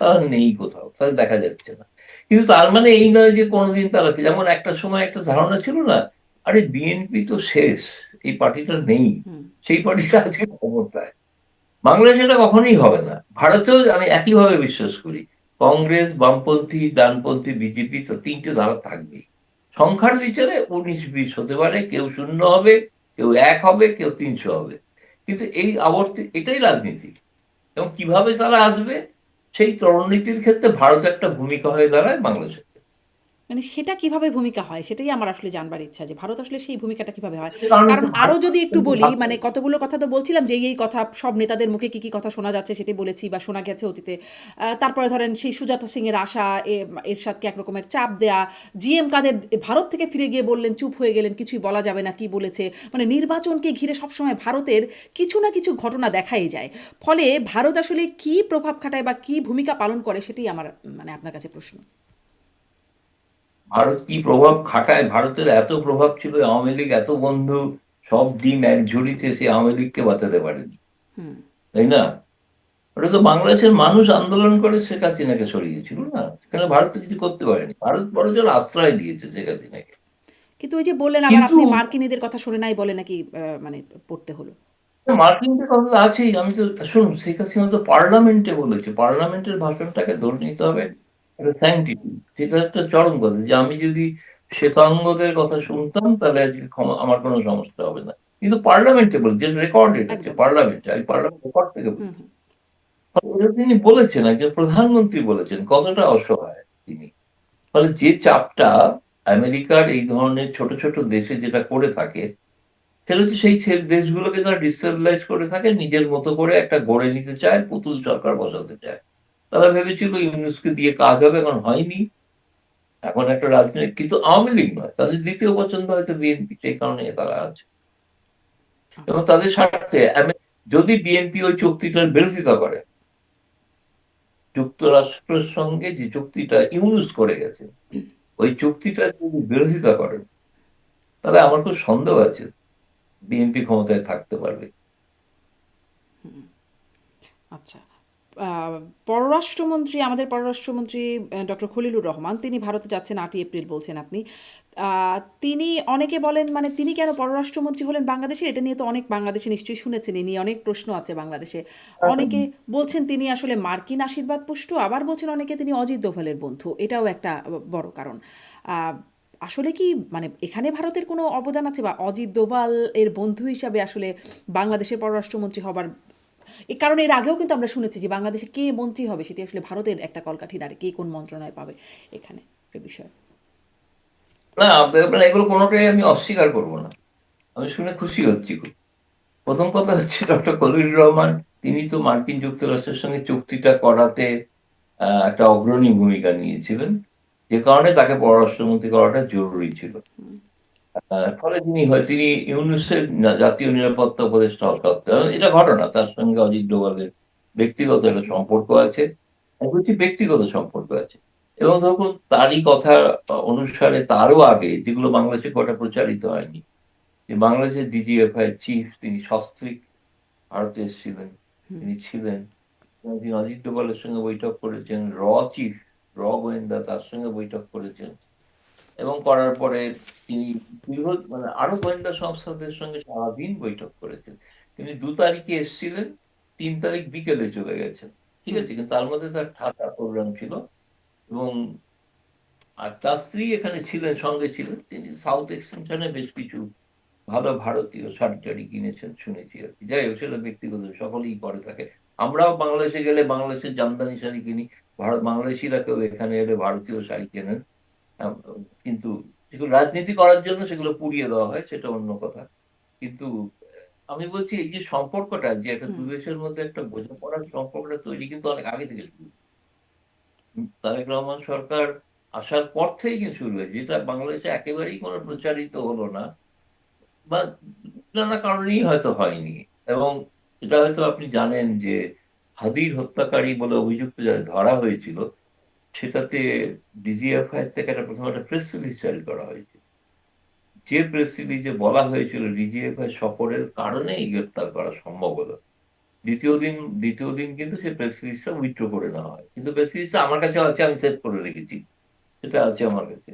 তারা নেই কোথাও, তাদের দেখা যাচ্ছে না। কিন্তু তার মানে এই নয় যে কোনোদিন তারা, যেমন একটা সময় একটা ধারণা ছিল না, আরে বিএনপি তো শেষ, এই পার্টিটা নেই, হুম। সেই পার্টিটা আজকে ক্ষমতায়। বাংলাদেশে এটা কখনোই হবে না। ভারতেও আমি একইভাবে বিশ্বাস করি, কংগ্রেস, বামপন্থী, ডানপন্থী, বিজেপি, তো তিনটে ধারা থাকবেই। সংখ্যার বিচারে ১৯-২০ হতে পারে, কেউ ০ হবে, কেউ ১ হবে, কেউ ৩০০ হবে। কিন্তু এই এটাই রাজনীতি। এবং কিভাবে তারা আসবে, সেই রণনীতির ক্ষেত্রে ভারত একটা ভূমিকা হয়ে দাঁড়ায় বাংলাদেশের ক্ষেত্রে। মানে সেটা কিভাবে ভূমিকা হয় সেটাই আমার আসলে জানবার ইচ্ছা যে ভারত আসলে সেই ভূমিকাটা কিভাবে হয়। কারণ কারণ হচ্ছে আরও ভারত যদি একটু কিন্তু বলি ভাবতে মানে হবে। কতগুলো কথা তো বলছিলাম যে এই কথা সব নেতাদের মুখে কী কী কথা শোনা যাচ্ছে সেটি বলেছি বা শোনা গেছে অতীতে। তারপরে ধরেন সেই সুজাতা সিংয়ের আশা, এরশাদকে এক রকমের চাপ দেয়া, জিএম কাদের ভারত থেকে ফিরে গিয়ে বললেন চুপ হয়ে গেলেন, কিছুই বলা যাবে না কি বলেছে। মানে নির্বাচনকে ঘিরে সবসময় ভারতের কিছু না কিছু ঘটনা দেখাই যায়। ফলে ভারত আসলে কী প্রভাব খাটায় বা কী ভূমিকা পালন করে সেটাই আমার মানে আপনার কাছে প্রশ্ন। ভারত কি প্রভাব খাটায়? ভারতের এত প্রভাব ছিল, আওয়ামী লীগ এত বন্ধু, সব ডিম এক ঝুড়িতে, সে আওয়ামী লীগকে বাঁচাতে পারেনি, হুম। তাই না? ওটা তো বাংলাদেশের মানুষ আন্দোলন করে শেখ হাসিনাকে সরিয়েছিল না, সেখানে ভারত তো কিছু করতে পারেনি। ভারত বড়জোর আশ্রয় দিয়েছে শেখ হাসিনাকে। কিন্তু ওই যে বললেন আবার কিন্তু আপনি মার্কিনীদের কথা শুনে নাই বলে নাকি মানে পড়তে হলো। মার্কিনদের কথা তো আছেই। আমি তো, শুনুন, শেখ হাসিনা তো পার্লামেন্টে বলেছে, পার্লামেন্টের ভাষণটাকে ধরে নিতে হবে একটা স্যাংটিটি। সেটা একটা চরম কথা, যে আমি যদি শ্বেতাঙ্গদের কথা শুনতাম তাহলে আজকে আমার কোনো সমস্যা হবে না। কিন্তু পার্লামেন্টে বলে, যে রেকর্ডেড আছে একদম। পার্লামেন্টে, আমি পার্লামেন্ট রেকর্ড থেকে হুম, বলছি। হুম। এটা তিনি বলেছেন, একজন প্রধানমন্ত্রী বলেছেন, কতটা অসহায় তিনি। ফলে যে চাপটা আমেরিকার এই ধরনের ছোট ছোট দেশে যেটা করে থাকে, সেটা হচ্ছে সেই দেশগুলোকে তারা ডিস্টেবিলাইজ করে থাকে, নিজের মতো করে একটা গড়ে নিতে চায়, পুতুল সরকার বসাতে চায়। তারা ভেবেছিল ইউনুসকে দিয়ে কাজ হবে, এখন হয়নি। এখন একটা রাজনৈতিক, কিন্তু আওয়ামী লীগ নয়, তাদের দ্বিতীয় পছন্দ হয়তো বিএনপি, সেই কারণে তারা আছে। এবং আচ্ছা। তাদের স্বার্থে যদি বিএনপি ওই চুক্তিটার বিরোধিতা করে, যুক্তরাষ্ট্রের সঙ্গে যে চুক্তিটা ইউনুস করে গেছে, ওই চুক্তিটা যদি বিরোধিতা করেন, তাহলে আমার খুব সন্দেহ আছে বিএনপি ক্ষমতায় থাকতে পারবে। আচ্ছা। আহ, পররাষ্ট্রমন্ত্রী, আমাদের পররাষ্ট্রমন্ত্রী ডক্টর খলিলুর রহমান, তিনি ভারতে যাচ্ছেন ৮ই এপ্রিল বলছেন আপনি। তিনি, অনেকে বলেন মানে তিনি কেন পররাষ্ট্রমন্ত্রী হলেন বাংলাদেশে, এটা নিয়ে তো অনেক বাংলাদেশে নিশ্চয়ই শুনেছেন, এই নিয়ে অনেক প্রশ্ন আছে বাংলাদেশে। অনেকে বলছেন তিনি আসলে মার্কিন আশীর্বাদ পুষ্ট, আবার বলছেন অনেকে তিনি অজিত দোভালের বন্ধু, এটাও একটা বড় কারণ। আহ, আসলে কি মানে এখানে ভারতের কোনো অবদান আছে, বা অজিত দোভাল এর বন্ধু হিসাবে আসলে বাংলাদেশের পররাষ্ট্রমন্ত্রী হবার, এই কারণে এর আগেও কিন্তু আমরা শুনেছি যে বাংলাদেশে কে মন্ত্রী হবে সেটি আসলে ভারতের একটা কলকাঠি নাড়ে, কে কোন মন্ত্রণালয় পাবে এখানে, এ বিষয়ে। না, মানে এগুলো কোনোটাই আমি অস্বীকার করবো না। আমি শুনে খুশি হচ্ছি খুব। প্রথম কথা হচ্ছে, ডক্টর খলিলুর রহমান, তিনি তো মার্কিন যুক্তরাষ্ট্রের সঙ্গে চুক্তিটা করাতে একটা অগ্রণী ভূমিকা নিয়েছিলেন, যে কারণে তাকে পররাষ্ট্রমন্ত্রী করাটা জরুরি ছিল। ফলে তিনি ইউনুসের জাতীয় নিরাপত্তা উপদেষ্টা হওয়া সত্ত্বেও, এটা ঘটনা, তার সঙ্গে অজিত ডোভালের ব্যক্তিগত একটা সম্পর্ক আছে। আমি বলছি ব্যক্তিগত সম্পর্ক আছে। এবং ধরুন তারই কথা অনুসারে, তারও আগে যেগুলো বাংলাদেশে কটা প্রচারিত হয়নি, যে বাংলাদেশের ডিজিএফআই চিফ, তিনি সস্ত্রীক ভারতে এসেছিলেন, তিনি ছিলেন। এবং তিনি অজিত ডোভালের সঙ্গে বৈঠক করেছেন, চিফ, গোয়েন্দা, তার সঙ্গে বৈঠক করেছেন। এবং করার পরে তিনি দীর্ঘ, মানে আরো গোয়েন্দা সংস্থাদের সঙ্গে সারাদিন বৈঠক করেছেন। তিনি 2 তারিখে এসেছিলেন, 3 তারিখ বিকেলে চলে গেছেন। ঠিক হুম। আছে, কিন্তু তার মধ্যে তার ঢাকা প্রোগ্রাম ছিল। এবং তার স্ত্রী এখানে ছিলেন, সঙ্গে ছিলেন। তিনি সাউথ এক্সটেনশনে বেশ কিছু ভালো ভারতীয় শাড়ি টাড়ি কিনেছেন শুনেছি আর কি। যাই হোক, সেটা ব্যক্তিগত, সকলেই করে থাকে। আমরাও বাংলাদেশে গেলে বাংলাদেশের জামদানি শাড়ি কিনি, বাংলাদেশিরা কেউ এখানে এলে ভারতীয় শাড়ি কেনেন। আম, কিন্তু সেগুলো রাজনীতি করার জন্য সেগুলো পুড়িয়ে দেওয়া হয়, সেটা অন্য কথা। কিন্তু আমি বলছি, এই যে সম্পর্কটা, যে একটা হুম। দু দেশের মধ্যে একটা বোঝাপড়ার সম্পর্কটা তৈরি, কিন্তু অনেক আগে থেকে শুরু। তারেক রহমান সরকার আসার পর থেকেই কিন্তু শুরু হয়েছে, যেটা বাংলাদেশে একেবারেই কোনো প্রচারিত হলো না, বা নানা কারণেই হয়তো হয়নি। এবং এটা হয়তো আপনি জানেন যে, হাদির হত্যাকারী বলে অভিযুক্ত যাদের ধরা হয়েছিল, সেটাতে ডিজিএফআই থেকে প্রথমে একটা প্রেস রিলিজ জারি করা হয়েছে। যে প্রেস রিলিজে বলা হয়েছিল ডিজিএফআই সফরের কারণেই গ্রেপ্তার করা সম্ভব হলো। দ্বিতীয় দিন কিন্তু সেই প্রেস রিলিজটা উইথড্র করে নেওয়া হয়, কিন্তু প্রেস রিলিজটা আমার কাছে আছে, আমি সেভ করে রেখেছি, সেটা আছে আমার কাছে।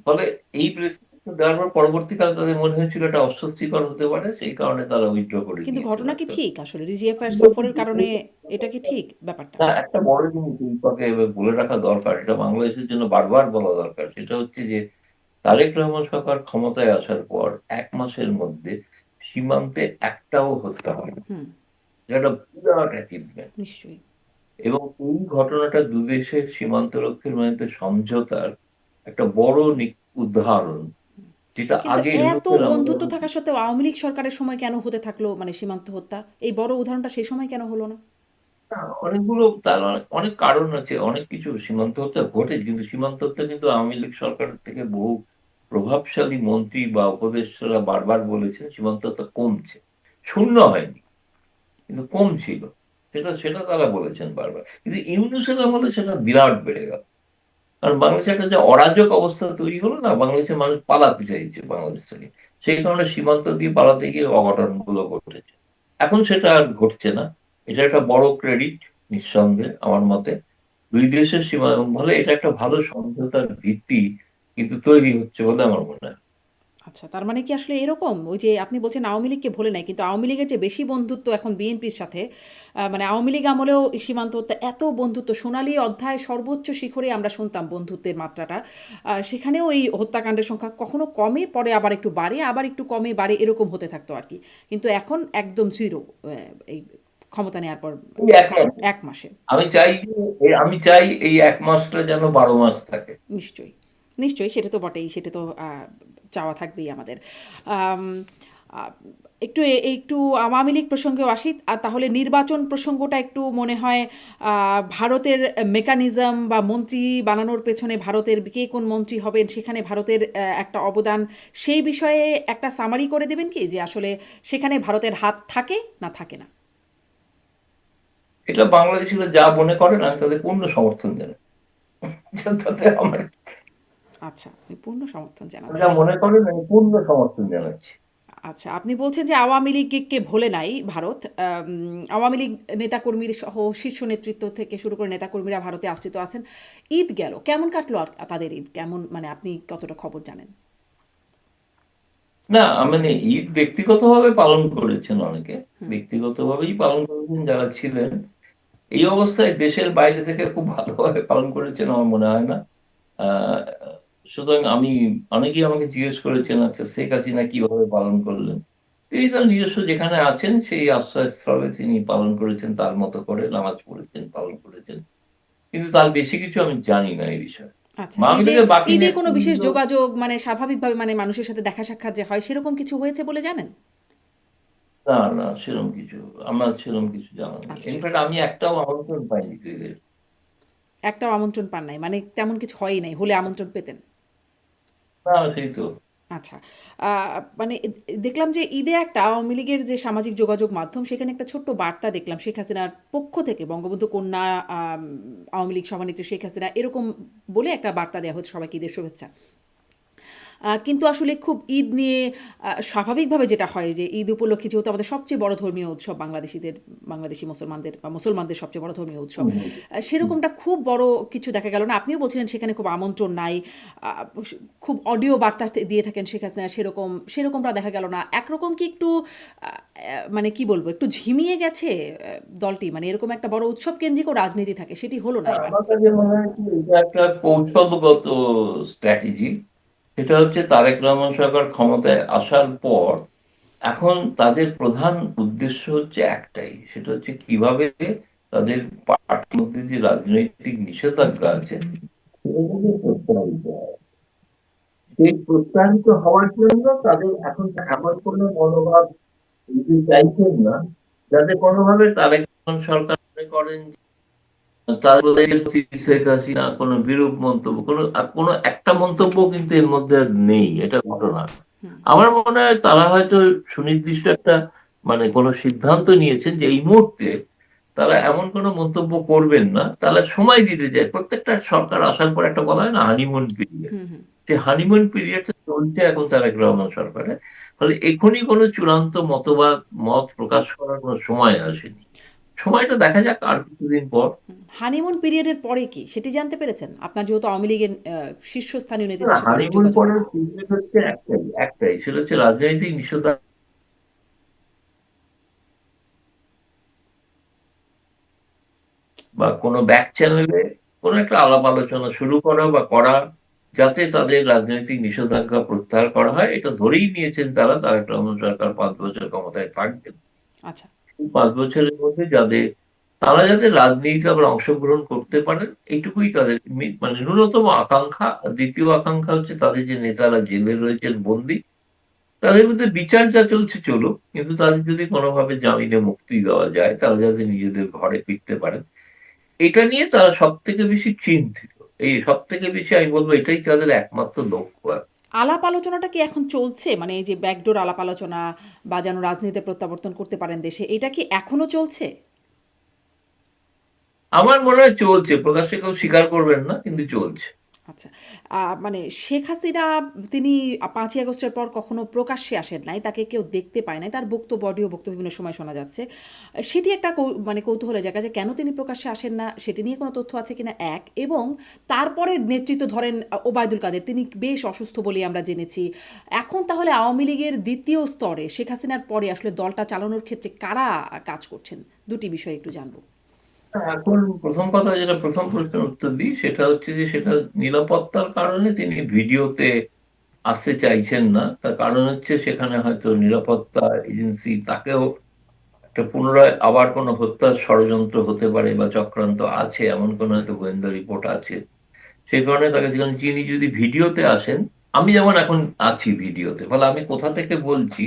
ফলে এই প্রেস রিলিজটা দেওয়ার পর পরবর্তীকালে তাদের মনে হয়েছিল এটা অস্বস্তিকর হতে পারে, সেই কারণে তারা উইথড্র করে কিন্তু নিয়েছিল ঘটনা কি অর্থাৎ। ঠিক আসলে রিজিএফআই এর সফরের কারণে? এটা কি ঠিক ব্যাপারটা? না, একটা বড় জিনিস দীপকে এবার বলে রাখা দরকার, এটা বাংলাদেশের জন্য বারবার বলা দরকার, সেটা হচ্ছে যে তারেক রহমান সরকার ক্ষমতায় আসার পর 1 মাসের মধ্যে সীমান্তে একটাও হত্যা হয়নি। হুম। এটা একটা বিরাট অ্যাচিভমেন্ট। নিশ্চয়ই। এবং এই ঘটনাটা দুদেশের সীমান্তরক্ষীর মধ্যে সমঝোতার একটা বড় উদাহরণ, যেটা কিন্তু আগে এত ইউরোপের বন্ধুত্ব থাকা সত্ত্বেও আওয়ামী লীগ সরকারের সময় কেন হতে থাকলো মানে সীমান্ত হত্যা? এই বড় উদাহরণটা সেই সময় কেন হলো না? অনেকগুলো, তার অনেক কারণ আছে, অনেক কিছু সীমান্ত হত্যা ঘটেছে, কিন্তু সীমান্ত হত্যা কিন্তু আওয়ামী লীগ সরকারের থেকে বহু প্রভাবশালী মন্ত্রী বা উপদেষ্টারা বারবার বলেছেন সীমান্ত হত্যা কমছে, শূন্য হয়নি, কিন্তু কম ছিল। সেটা সেটা তারা বলেছেন বারবার, কিন্তু ইউনূসের আমলে সেটা বিরাট বেড়ে গেল। কারণ বাংলাদেশে একটা যে অরাজক অবস্থা তৈরি হলো না, বাংলাদেশের মানুষ পালাতে চাইছে বাংলাদেশ থেকে, সেই কারণে সীমান্ত দিয়ে পালাতে গিয়ে অঘটনগুলো ঘটেছে। এখন সেটা আর ঘটছে না। এটা একটা বড় ক্রেডিট, নিঃসন্দেহে আমার মতে, দুই দেশের ফলে এটা একটা ভালো সমঝোতার ভিত্তি কিন্তু তৈরি হচ্ছে বলে আমার মনে হয়। আচ্ছা, তার মানে কি আসলে এরকম? ওই যে আপনি বলছেন আওয়ামী লীগকে ভোলে নাই, কিন্তু আওয়ামী লীগের যে বেশি বন্ধুত্ব এখন বিএনপির সাথে, মানে আওয়ামী লীগ আমলেও এই সীমান্ত হত্যা এত বন্ধুত্ব, সোনালী অধ্যায় সর্বোচ্চ শিখরে আমরা শুনতাম বন্ধুত্বের মাত্রাটা। সেখানেও এই হত্যাকাণ্ডের সংখ্যা কখনো কমে, পরে আবার একটু বাড়ে, আবার একটু কমে, বাড়ে, এরকম হতে থাকতো আরকি। কিন্তু এখন একদম 0 এই ক্ষমতা নেয়ার পর এই এক মাস ১ মাসে। আমি চাই যে আমি চাই এই 1 মাসটা যেন 12 মাস থাকে। নিশ্চয়ই, নিশ্চয়ই, সেটা তো বটেই। সেটা তো চাওয়া থাকবেই আমাদের। আম আ একটু একটু আওয়ামী লীগ প্রসঙ্গেও আসি। তাহলে নির্বাচন প্রসঙ্গটা একটু মনে হয় আ ভারতের মেকানিজম বা মন্ত্রী বানানোর পেছনে ভারতের কে কোন মন্ত্রী হবেন সেখানে ভারতের একটা অবদান। সেই বিষয়ে একটা সামারি করে দেবেন কি? যে আসলে সেখানে ভারতের হাত থাকে না থাকে না? এটা বাংলাদেশিরা যা মনে করেন আমি তাদের পূর্ণ সমর্থন জানাই। তাতে আমার আচ্ছা, আপনি পূর্ণ সমর্থন জানান। যা মনে করেন আমি পূর্ণ সমর্থন জানাচ্ছি। আচ্ছা, আপনি বলছেন যে আওয়ামী লীগকে ভোলে নাই ভারত। আওয়ামী লীগ নেতাকর্মীর সহ শীর্ষ নেতৃত্ব থেকে শুরু করে নেতাকর্মীরা ভারতে আশ্রিত আছেন। ঈদ গেল। কেমন কাটলো তাদের ঈদ? কেমন, মানে আপনি কতটা খবর জানেন? না, মানে ঈদ ব্যক্তিগতভাবে পালন করেছেন অনেকে। হুম, ব্যক্তিগতভাবেই পালন করেছেন যারা ছিলেন। এই অবস্থায় দেশের বাইরে থেকে খুব ভালোভাবে পালন করেছেন আমার মনে হয় না। আহ, সুতরাং অনেকেই আমাকে জিজ্ঞেস করেছেন, আচ্ছা শেখ হাসিনা কিভাবে পালন করলেন। তিনি তার নিজস্ব যেখানে আছেন সেই আশ্রয়স্থলে তিনি পালন করেছেন, তার মতো করে নামাজ পড়েছেন, পালন করেছেন। কিন্তু তার বেশি কিছু আমি জানি না এই বিষয়ে। আচ্ছা। আওয়ামী ঈদে লীগের বাকি ঈদে কোনো বিশেষ নেতৃবৃন্দ, যোগাযোগ, মানে স্বাভাবিকভাবে মানে মানুষের সাথে দেখা সাক্ষাৎ যে হয় সেরকম কিছু হয়েছে বলে জানেন? না না, সেরকম কিছু আমার সেরকম কিছু জানা নেই। আচ্ছা, ইনফ্যাক্ট আমি একটাও আমন্ত্রণ পাইনি ঈদের। একটাও আমন্ত্রণ পান নাই। মানে তেমন কিছু হয়ই নাই। হলে আমন্ত্রণ পেতেন। না, সেই তো। আচ্ছা। আ মানে দেখলাম যে ঈদে একটা আওয়ামী লীগের যে সামাজিক যোগাযোগ মাধ্যম সেখানে একটা ছোট্ট বার্তা দেখলাম শেখ হাসিনার পক্ষ থেকে, বঙ্গবন্ধু কন্যা, আওয়ামী লীগ সভানেত্রী শেখ হাসিনা, এরকম বলে একটা বার্তা দেয়া হচ্ছে সবাইকে ঈদের শুভেচ্ছা। কিন্তু আসলে খুব ঈদ নিয়ে স্বাভাবিকভাবে যেটা হয় যে ঈদ উপলক্ষে যেহেতু আমাদের সবচেয়ে বড় ধর্মীয় উৎসব বাংলাদেশি মুসলমানদের বা মুসলমানদের সবচেয়ে বড় ধর্মীয় উৎসব। হুম, হুম, হুম। সেরকমটা খুব বড় কিছু দেখা গেল না। আপনিও বলছিলেন সেখানে খুব আমন্ত্রণ নাই। আ খুব অডিও বার্তা দিয়ে থাকেন শেখ হাসিনা, সেরকমটা দেখা গেল না। একরকম কি একটু মানে কি বলবো? একটু ঝিমিয়ে গেছে দলটি? মানে এরকম একটা বড় উৎসব কেন্দ্রিক রাজনীতি থাকে, সেটি হলো না না, এবার। আমার কাছে মনে হয় কি এটা একটা কৌশলগত স্ট্র্যাটেজি। সেটা হচ্ছে তারেক রহমান সরকার ক্ষমতায় আসার পর এখন তাদের প্রধান উদ্দেশ্য হচ্ছে একটাই, সেটা হচ্ছে কিভাবে তাদের পার্টির মধ্যে যে রাজনৈতিক নিষেধাজ্ঞা আছে সেগুলোকে প্রত্যাহারিত হয়। সেই প্রত্যাহারিত হওয়ার জন্য তাদের এখন এমন কোনো মনোভাব নিতে চাইছেন না যাতে কোনোভাবে তারেক রহমান সরকার মনে করেন তারপরে শেখ হাসিনা কোনো বিরূপ মন্তব্য, কোনো একটা মন্তব্য কিন্তু এর মধ্যে আর নেই, এটা ঘটনা। হুম, আমার মনে হয় তারা হয়তো সুনির্দিষ্ট একটা মানে কোনো সিদ্ধান্ত নিয়েছেন যে এই মুহূর্তে তারা এমন কোনো মন্তব্য করবেন না, তারা সময় দিতে চায়। প্রত্যেকটা সরকার আসার পর একটা বলা হয় না হানিমুন পিরিয়ড, হুম, হুম। সেই হানিমুন পিরিয়ডটা চলছে এখন তারেক রহমান সরকারের। ফলে এখনই কোনো চূড়ান্ত মত প্রকাশ করার কোনো সময় আসেনি। সময়টা দেখা যাক আর কিছুদিন পর। হানিমুন পিরিয়ডের পরে কি সেটি জানতে পেরেছেন? আপনার যেহেতু আওয়ামী লীগের শীর্ষস্থানীয় না, নেতৃত্বের সাথে অনেক হানিমুন যোগাযোগ পরের আছে। পিরিয়ড হচ্ছে একটাই, সেটা হচ্ছে রাজনৈতিক নিষেধাজ্ঞা বা কোনো ব্যাক চ্যানেলে কোনো একটা আলাপ আলোচনা শুরু করা বা করা, যাতে তাদের রাজনৈতিক নিষেধাজ্ঞা প্রত্যাহার করা হয়। এটা ধরেই নিয়েছেন তারা, তারেক রহমান সরকার 5 বছর ক্ষমতায় থাকবেন। আচ্ছা। এই 5 বছরের মধ্যে তারা যাতে রাজনীতিতে আবার অংশগ্রহণ করতে পারেন এইটুকুই তাদের মানে ন্যূনতম আকাঙ্ক্ষা। দ্বিতীয় আকাঙ্ক্ষা হচ্ছে তাদের যে নেতারা জেলে রয়েছেন বন্দী, তাদের মধ্যে বিচার যা চলছে চলুক, কিন্তু তাদের যদি কোনোভাবে জামিনে মুক্তি দেওয়া যায়, তারা যাতে নিজেদের ঘরে ফিরতে পারেন, এটা নিয়ে তারা সব থেকে বেশি চিন্তিত। এই সব থেকে বেশি আমি বলবো এটাই তাদের একমাত্র লক্ষ্য। আলাপ আলোচনাটা কি এখন চলছে? মানে এই যে ব্যাকডোর আলাপ আলোচনা বা যেন রাজনীতিতে প্রত্যাবর্তন করতে পারেন দেশে, এটা কি এখনো চলছে? আমার মনে হয় চলছে, প্রকাশ্যে কেউ স্বীকার করবেন না, কিন্তু চলছে। আচ্ছা। মানে শেখ হাসিনা তিনি ৫ই আগস্টের পর কখনো প্রকাশ্যে আসেন নাই। তাকে কেউ দেখতে পায় নাই। তার বক্তব্য, অডিও বক্তব্য বিভিন্ন সময় শোনা যাচ্ছে। সেটি একটা মানে কৌতূহলের জায়গা যে কেন তিনি প্রকাশ্যে আসেন না, সেটি নিয়ে কোনো তথ্য আছে কিনা ১ এবং তারপরে নেতৃত্ব ধরেন ওবায়দুল কাদের। তিনি বেশ অসুস্থ বলেই আমরা জেনেছি। এখন তাহলে আওয়ামী লীগের ২য় স্তরে শেখ হাসিনার পরে আসলে দলটা চালানোর ক্ষেত্রে কারা কাজ করছেন? ২ টি বিষয় একটু জানব। এখন প্রথম কথা, যেটা প্রথম প্রশ্নের উত্তর দিই, সেটা হচ্ছে যে সেটা নিরাপত্তার কারণে তিনি ভিডিওতে আসতে চাইছেন না। তার কারণ হচ্ছে সেখানে হয়তো নিরাপত্তা এজেন্সি তাকেও একটা পুনরায় আবার কোনো হত্যার ষড়যন্ত্র হতে পারে বা চক্রান্ত আছে, এমন কোনো হয়তো গোয়েন্দা রিপোর্ট আছে। সেই কারণে তাকে সেখানে, যিনি যদি ভিডিওতে আসেন, আমি যেমন এখন আছি ভিডিওতে, ফলে আমি কোথা থেকে বলছি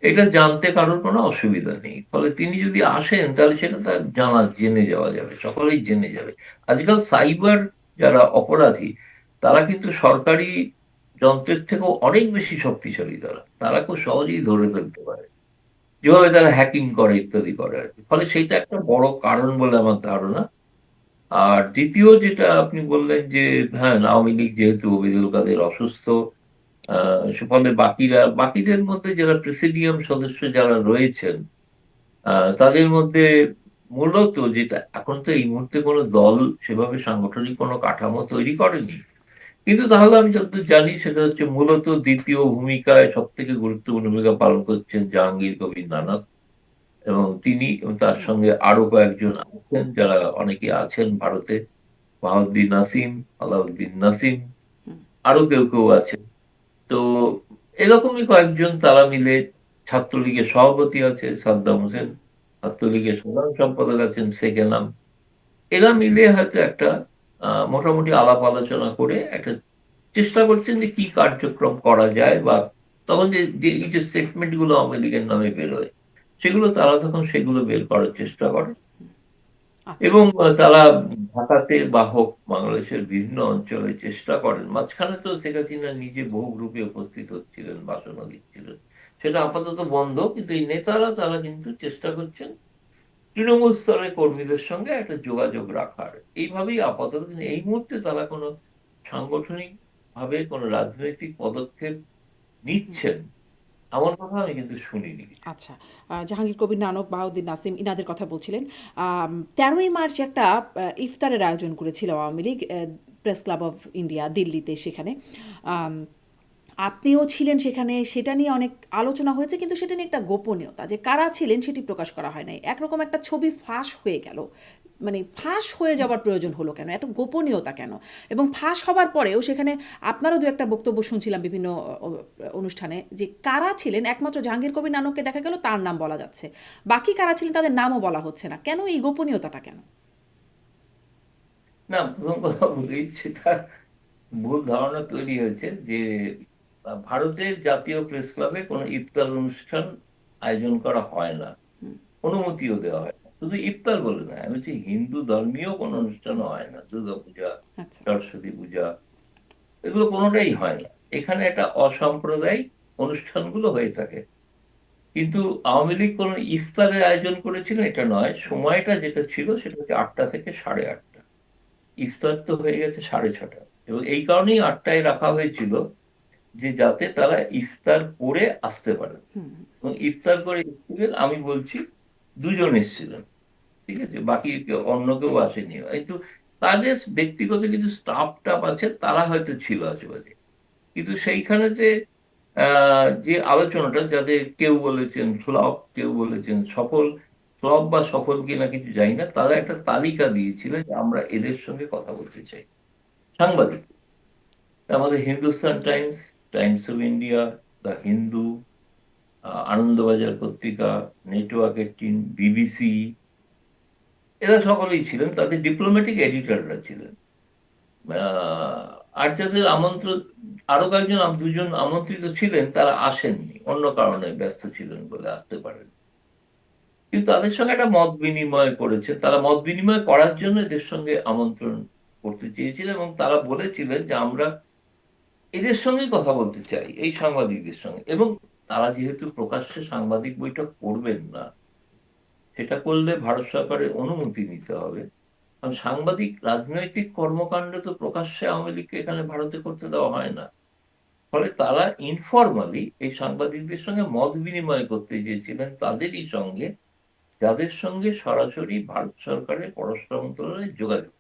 এটা জানতে কারোর কোনো অসুবিধা নেই। ফলে তিনি যদি আসেন তাহলে সেটা তার জেনে যাওয়া যাবে, সকলেই জেনে যাবে। আজকাল সাইবার যারা অপরাধী, তারা কিন্তু সরকারি যন্ত্রের থেকেও অনেক বেশি শক্তিশালী। তারা তারা খুব সহজেই ধরে ফেলতে পারে, যেভাবে তারা হ্যাকিং করে ইত্যাদি করে আর কি। ফলে সেইটা একটা বড় কারণ বলে আমার ধারণা। আর দ্বিতীয় যেটা আপনি বললেন যে, হ্যাঁ, আওয়ামী লীগ যেহেতু ওবায়দুল কাদের অসুস্থ, ফলে বাকিদের মধ্যে যারা প্রেসিডিয়াম সদস্য যারা রয়েছেন, তাদের মধ্যে মূলত যেটা, এখন তো এই মুহূর্তে কোনো দল সেভাবে সাংগঠনিক কোনো কাঠামো তৈরি করেনি, কিন্তু তাহলে আমি যতদূর জানি সেটা হচ্ছে মূলত দ্বিতীয় ভূমিকায় সব থেকে গুরুত্বপূর্ণ ভূমিকা পালন করছেন জাহাঙ্গীর কবির নানক। এবং তিনি এবং তার হুম, সঙ্গে আরো কয়েকজন আছেন, যারা অনেকে আছেন ভারতে, বাহাউদ্দিন নাসিম, আলাউদ্দিন নাসিম, হুম, আরো কেউ কেউ আছেন। তো এরকমই কয়েকজন, তারা মিলে, ছাত্রলীগের সভাপতি আছে সাদ্দাম হোসেন, হুম। ছাত্রলীগের সাধারণ সম্পাদক আছেন সেকেনাম, এরা মিলে হয়তো একটা মোটামুটি আলাপ আলোচনা করে একটা চেষ্টা করছেন যে কি কার্যক্রম করা যায়, বা তখন যে যে এই যে স্টেটমেন্ট গুলো আওয়ামী লীগের নামে বেরোয়, সেগুলো তারা তখন সেগুলো বের করার চেষ্টা করে। আচ্ছা। এবং তারা ঢাকাতে বা হোক বাংলাদেশের বিভিন্ন অঞ্চলে চেষ্টা করেন। মাঝখানে তো শেখ হাসিনা নিজে বহু গ্রুপে উপস্থিত হচ্ছিলেন, ভাষণও দিচ্ছিলেন। সেটা আপাতত বন্ধ, কিন্তু এই নেতারা তারা কিন্তু চেষ্টা করছেন তৃণমূল স্তরের কর্মীদের সঙ্গে একটা যোগাযোগ রাখার। এইভাবেই আপাতত, কিন্তু এই মুহূর্তে তারা কোনো সাংগঠনিক ভাবে কোনো রাজনৈতিক পদক্ষেপ নিচ্ছেন, এমন কথা আমি কিন্তু শুনিনি কিছু। আচ্ছা। জাহাঙ্গীর কবির নানক, বাহাউদ্দিন নাসিম ইনাদের কথা বলছিলেন। ১৩ই মার্চ একটা ইফতারের আয়োজন করেছিল Awami League press club of India দিল্লিতে সেখানে। আম আপনিও ছিলেন সেখানে। সেটা নিয়ে অনেক আলোচনা হয়েছে কিন্তু সেটা নিয়ে একটা গোপনীয়তা যে কারা ছিলেন সেটি প্রকাশ করা হয় নাই। একরকম একটা ছবি ফাঁস হয়ে গেল। মানে ফাঁস হয়ে যাওয়ার প্রয়োজন হলো কেন? এত গোপনীয়তা কেন? এবং ফাঁস হবার পরেও সেখানে আপনারও ২-১ টা বক্তব্য শুনছিলাম বিভিন্ন অনুষ্ঠানে যে কারা ছিলেন একমাত্র জাহাঙ্গীর কবির নানককে দেখা গেল তার নাম বলা যাচ্ছে। বাকি কারা ছিলেন তাদের নামও বলা হচ্ছে না। কেন এই গোপনীয়তাটা কেন? না, প্রথম কথা বলি, সেটা ভুল ধারণা তৈরি হয়েছে যে ভারতের জাতীয় প্রেস ক্লাবে কোনো ইফতার অনুষ্ঠান আয়োজন করা হয় না, হুম, অনুমতিও দেওয়া হয় না। শুধু ইফতার বলে না, আমি হচ্ছে হিন্দু ধর্মীয় কোনো অনুষ্ঠানও হয় না, দুর্গাপূজা, আচ্ছা। সরস্বতী পূজা, এগুলো কোনোটাই হয় না। এখানে একটা অসাম্প্রদায়িক অনুষ্ঠানগুলো হয়ে থাকে। কিন্তু আওয়ামী লীগ কোনো ইফতারের আয়োজন করেছিল এটা নয়। আচ্ছা। সময়টা যেটা ছিল সেটা হচ্ছে ৮টা থেকে ৮:৩০। ইফতার তো হয়ে গেছে ৬:৩০, এবং এই কারণেই ৮টায় রাখা হয়েছিল, যে যাতে তারা ইফতার করে আসতে পারে। হুম, এবং ইফতার করে এসেছিলেন, আমি বলছি, দুজন এসেছিলেন, ঠিক আছে, বাকি অন্য কেউ আসেনি। কিন্তু তাদের ব্যক্তিগত কিছু স্টাফ টাফ আছে, তারা হয়তো ছিল আশেপাশে। কিন্তু সেইখানে যে যে আলোচনাটা, যাদের কেউ বলেছেন ফ্লপ, কেউ বলেছেন সফল, ফ্লপ বা সফল কিনা কিছু জানি না, তারা একটা তালিকা দিয়েছিল যে আমরা এদের সঙ্গে কথা বলতে চাই, সাংবাদিক। আমাদের Hindustan Times, Times of India, the Hindu, Anandabazar পত্রিকা, নেটওয়ার্ক 18, বিবিসি, এরা সকলেই ছিলেন, তাদের ডিপ্লোম্যাটিক এডিটররা ছিলেন। আহ, আর যাদের আমন্ত্রণ, আরো কয়েকজন, দুজন আমন্ত্রিত ছিলেন, তারা আসেননি, অন্য কারণে ব্যস্ত ছিলেন বলে আসতে পারেন। কিন্তু তাদের সঙ্গে একটা মত বিনিময় করেছে, তারা মত বিনিময় করার জন্য এদের সঙ্গে আমন্ত্রণ করতে চেয়েছিলেন, এবং তারা বলেছিলেন যে আমরা এদের সঙ্গেই কথা বলতে চাই, এই সাংবাদিকদের সঙ্গে। এবং তারা যেহেতু প্রকাশ্যে সাংবাদিক বৈঠক করবেন না, সেটা করলে ভারত সরকারের অনুমতি নিতে হবে। কারণ সাংবাদিক রাজনৈতিক কর্মকাণ্ড তো প্রকাশ্যে আওয়ামী লীগকে এখানে ভারতে করতে দেওয়া হয় না। ফলে তারা ইনফরমালি এই সাংবাদিকদের সঙ্গে মত বিনিময় করতে চেয়েছিলেন তাদেরই সঙ্গে, যাদের সঙ্গে সরাসরি ভারত সরকারের পররাষ্ট্র মন্ত্রণালয়ের যোগাযোগ।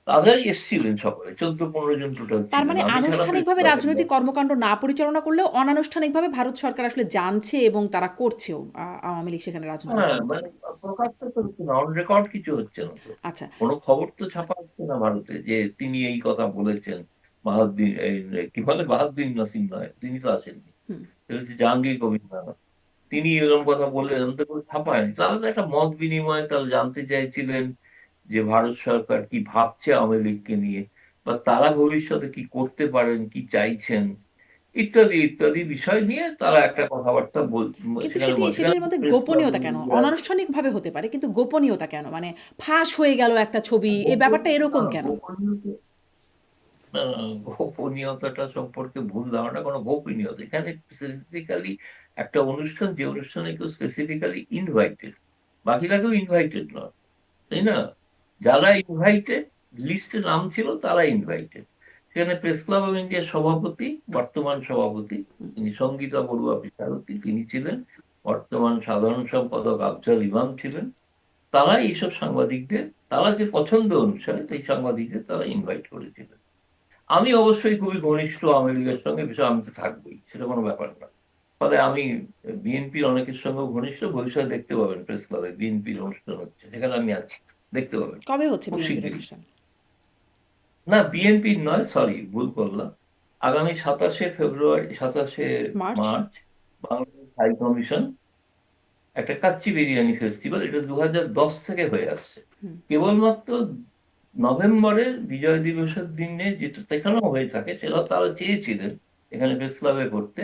তারাই এসেছিলেন সকলে, 14-15 জন টোটাল তার ছিলেন, মানে আমি ছাড়া প্রেস আনুষ্ঠানিকভাবে ক্লাবের রাজনৈতিক কর্মকাণ্ড না পরিচালনা করলেও অনানুষ্ঠানিকভাবে ভারত সরকার আসলে জানছে এবং তারা করছেও আওয়ামী লীগ সেখানে রাজনৈতিক হ্যাঁ, কর্মকাণ্ড। মানে প্রকাশ্য তো হচ্ছে না, অন রেকর্ড কিছু হচ্ছে না তো। আচ্ছা। কোনো খবর তো ছাপা হচ্ছে না ভারতে যে তিনি এই কথা বলেছেন। বাহাউদ্দিন কি বলে, বাহাউদ্দিন নাসিম নয়, তিনি তো আসেননি, হুম। এটা হচ্ছে জাহাঙ্গীর কবির নানক। তিনি এরকম কথা বললেন, এরকম তো কোনো ছাপায়নি। তাহলে তো একটা মত বিনিময়, তারা জানতে চাইছিলেন যে ভারত সরকার কি ভাবছে আওয়ামী লীগকে নিয়ে, বা তারা ভবিষ্যতে কি করতে পারেন, কি চাইছেন, ইত্যাদি ইত্যাদি বিষয় নিয়ে তারা একটা কথাবার্তা কিন্তু সেখানে সেটি সেখানে সেটির মধ্যে প্রেস ক্লাব, গোপনীয়তা কেন? অনানুষ্ঠানিকভাবে হতে পারে কিন্তু গোপনীয়তা কেন? মানে ফাঁস হয়ে গেল একটা ছবি, এই ব্যাপারটা এরকম কেন? গোপনীয়তা, না, না, গোপনীয়তাটা সম্পর্কে ভুল ধারণা। কোনো গোপনীয়তা এখানে স্পেসিফিক্যালি একটা অনুষ্ঠান, যে অনুষ্ঠানে কেউ স্পেসিফিক্যালি ইনভাইটেড, বাকিরা কেউ ইনভাইটেড নয়, তাই না? যারা ইনভাইটেড, লিস্টে নাম ছিল, তারা ইনভাইটেড। সেখানে প্রেস ক্লাব অফ ইন্ডিয়ার সভাপতি, বর্তমান সভাপতি, তিনি সঙ্গীতা বড়ুয়া বিচারকী, তিনি ছিলেন। বর্তমান সাধারণ সম্পাদক আফজাল ইমাম ছিলেন। তারা এইসব সাংবাদিকদের, তারা যে পছন্দ অনুসারে সেই সাংবাদিকদের তারা ইনভাইট করেছিলেন। আমি অবশ্যই খুবই ঘনিষ্ঠ আওয়ামী লীগের সঙ্গে, বিষয় আমি তো থাকবোই, সেটা কোনো ব্যাপার না। ফলে আমি বিএনপির অনেকের সঙ্গে ঘনিষ্ঠ, ভবিষ্যতে দেখতে পাবেন প্রেস ক্লাবে বিএনপির অনুষ্ঠান হচ্ছে, সেখানে আমি আছি, দেখতে পাবেন কবে হচ্ছে খুব বিএনপির শিগগিরই। অনুষ্ঠান? না, বিএনপির নয়, সরি, ভুল করলাম। আগামী 27শে ফেব্রুয়ারি, 27শে মার্চ? মার্চ বাংলাদেশ হাই কমিশন একটা কাচ্চি বিরিয়ানি ফেস্টিভ্যাল, এটা 2010 থেকে হয়ে আসছে। কেবলমাত্র নভেম্বরের বিজয় দিবসের দিনে যেটা সেখানেও হয়ে থাকে, সেটা তারা চেয়েছিলেন এখানে প্রেস ক্লাবে করতে।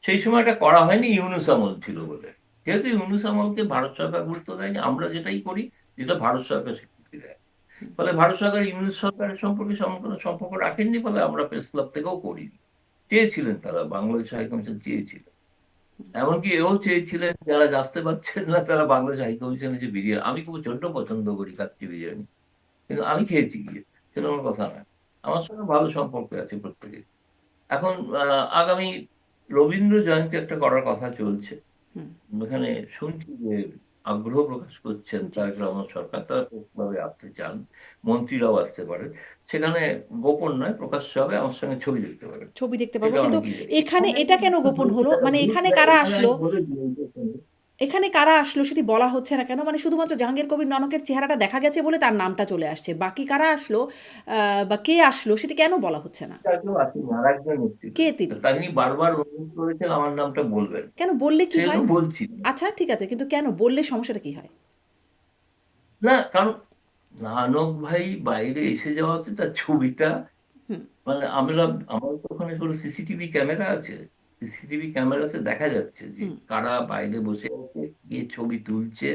সেই সময় এটা করা হয়নি, ইউনূস আমল ছিল বলে। যেহেতু ইউনূস আমলকে ভারত সরকার গুরুত্ব দেয়নি, আমরা যেটাই করি যেটা ভারত সরকার স্বীকৃতি দেয়। ফলে ভারত সরকার ইউনূস সরকারের সম্পর্কে কোনো সম্পর্ক রাখেননি, ফলে আমরা প্রেস ক্লাব থেকেও করিনি। চেয়েছিলেন তারা, বাংলাদেশ হাইকমিশন চেয়েছিলেন। এমনকি এও চেয়েছিলেন যারা আসতে পারছেন না, তারা বাংলাদেশ হাইকমিশনে যে বিরিয়ানি, আমি খুব প্রচন্ড পছন্দ করি কাচ্চি বিরিয়ানি, কিন্তু আমি খেয়েছি গিয়ে, সেটা আমার কথা না। আমার সঙ্গে ভালো সম্পর্ক আছে প্রত্যেকে। এখন আগামী রবীন্দ্র জয়ন্তী একটা করার কথা চলছে। হুম। এখানে শুনছি যে আগ্রহ প্রকাশ করছেন জি। তারেক রহমান সরকার, তারা ভাবে আসতে চান, মন্ত্রীরাও আসতে পারে। সেখানে গোপন নয়, প্রকাশ্য হবে, আমার সঙ্গে ছবি দেখতে পারেন। ছবি দেখতে পাবো সেটা কিন্তু অনেকেই জানে। এখানে এখানে এটা কেন একটু গোপন বলতে হলো? একটা মানে ভুল এখানে যায়, কারা এখানে আমি আসলো? বলে দিই এইটার সঙ্গে। এখানে কারা আসলো সেটি বলা হচ্ছে না কেন? মানে শুধুমাত্র জাহাঙ্গীর কবির নানকের চেহারাটা দেখা গেছে বলে তার নামটা চলে আসছে। বাকি কারা আসলো বা কে আসলো সেটি কেন বলা হচ্ছে না? কেউ আসেনি, আর একজন এসেছিলেন। কে তিনি? তিনি বারবার অনুরোধ করেছেন আমার নামটা বলবেন, কেন বললে কি সেজন্য হয়? বলছি না। আচ্ছা ঠিক আছে কিন্তু কেন বললে সমস্যাটা কি হয়? না, কারণ নানক ভাই বাইরে এসে যাওয়াতে তার ছবিটা, হুম। মানে আমরা, আমাদের তো ওখানে কোনো সিসিটিভি ক্যামেরা আছে, সিসিটিভি ক্যামেরাতে দেখা যাচ্ছে যে হুম। কারা বাইরে বসে আছে, গিয়ে ছবি তুলছে।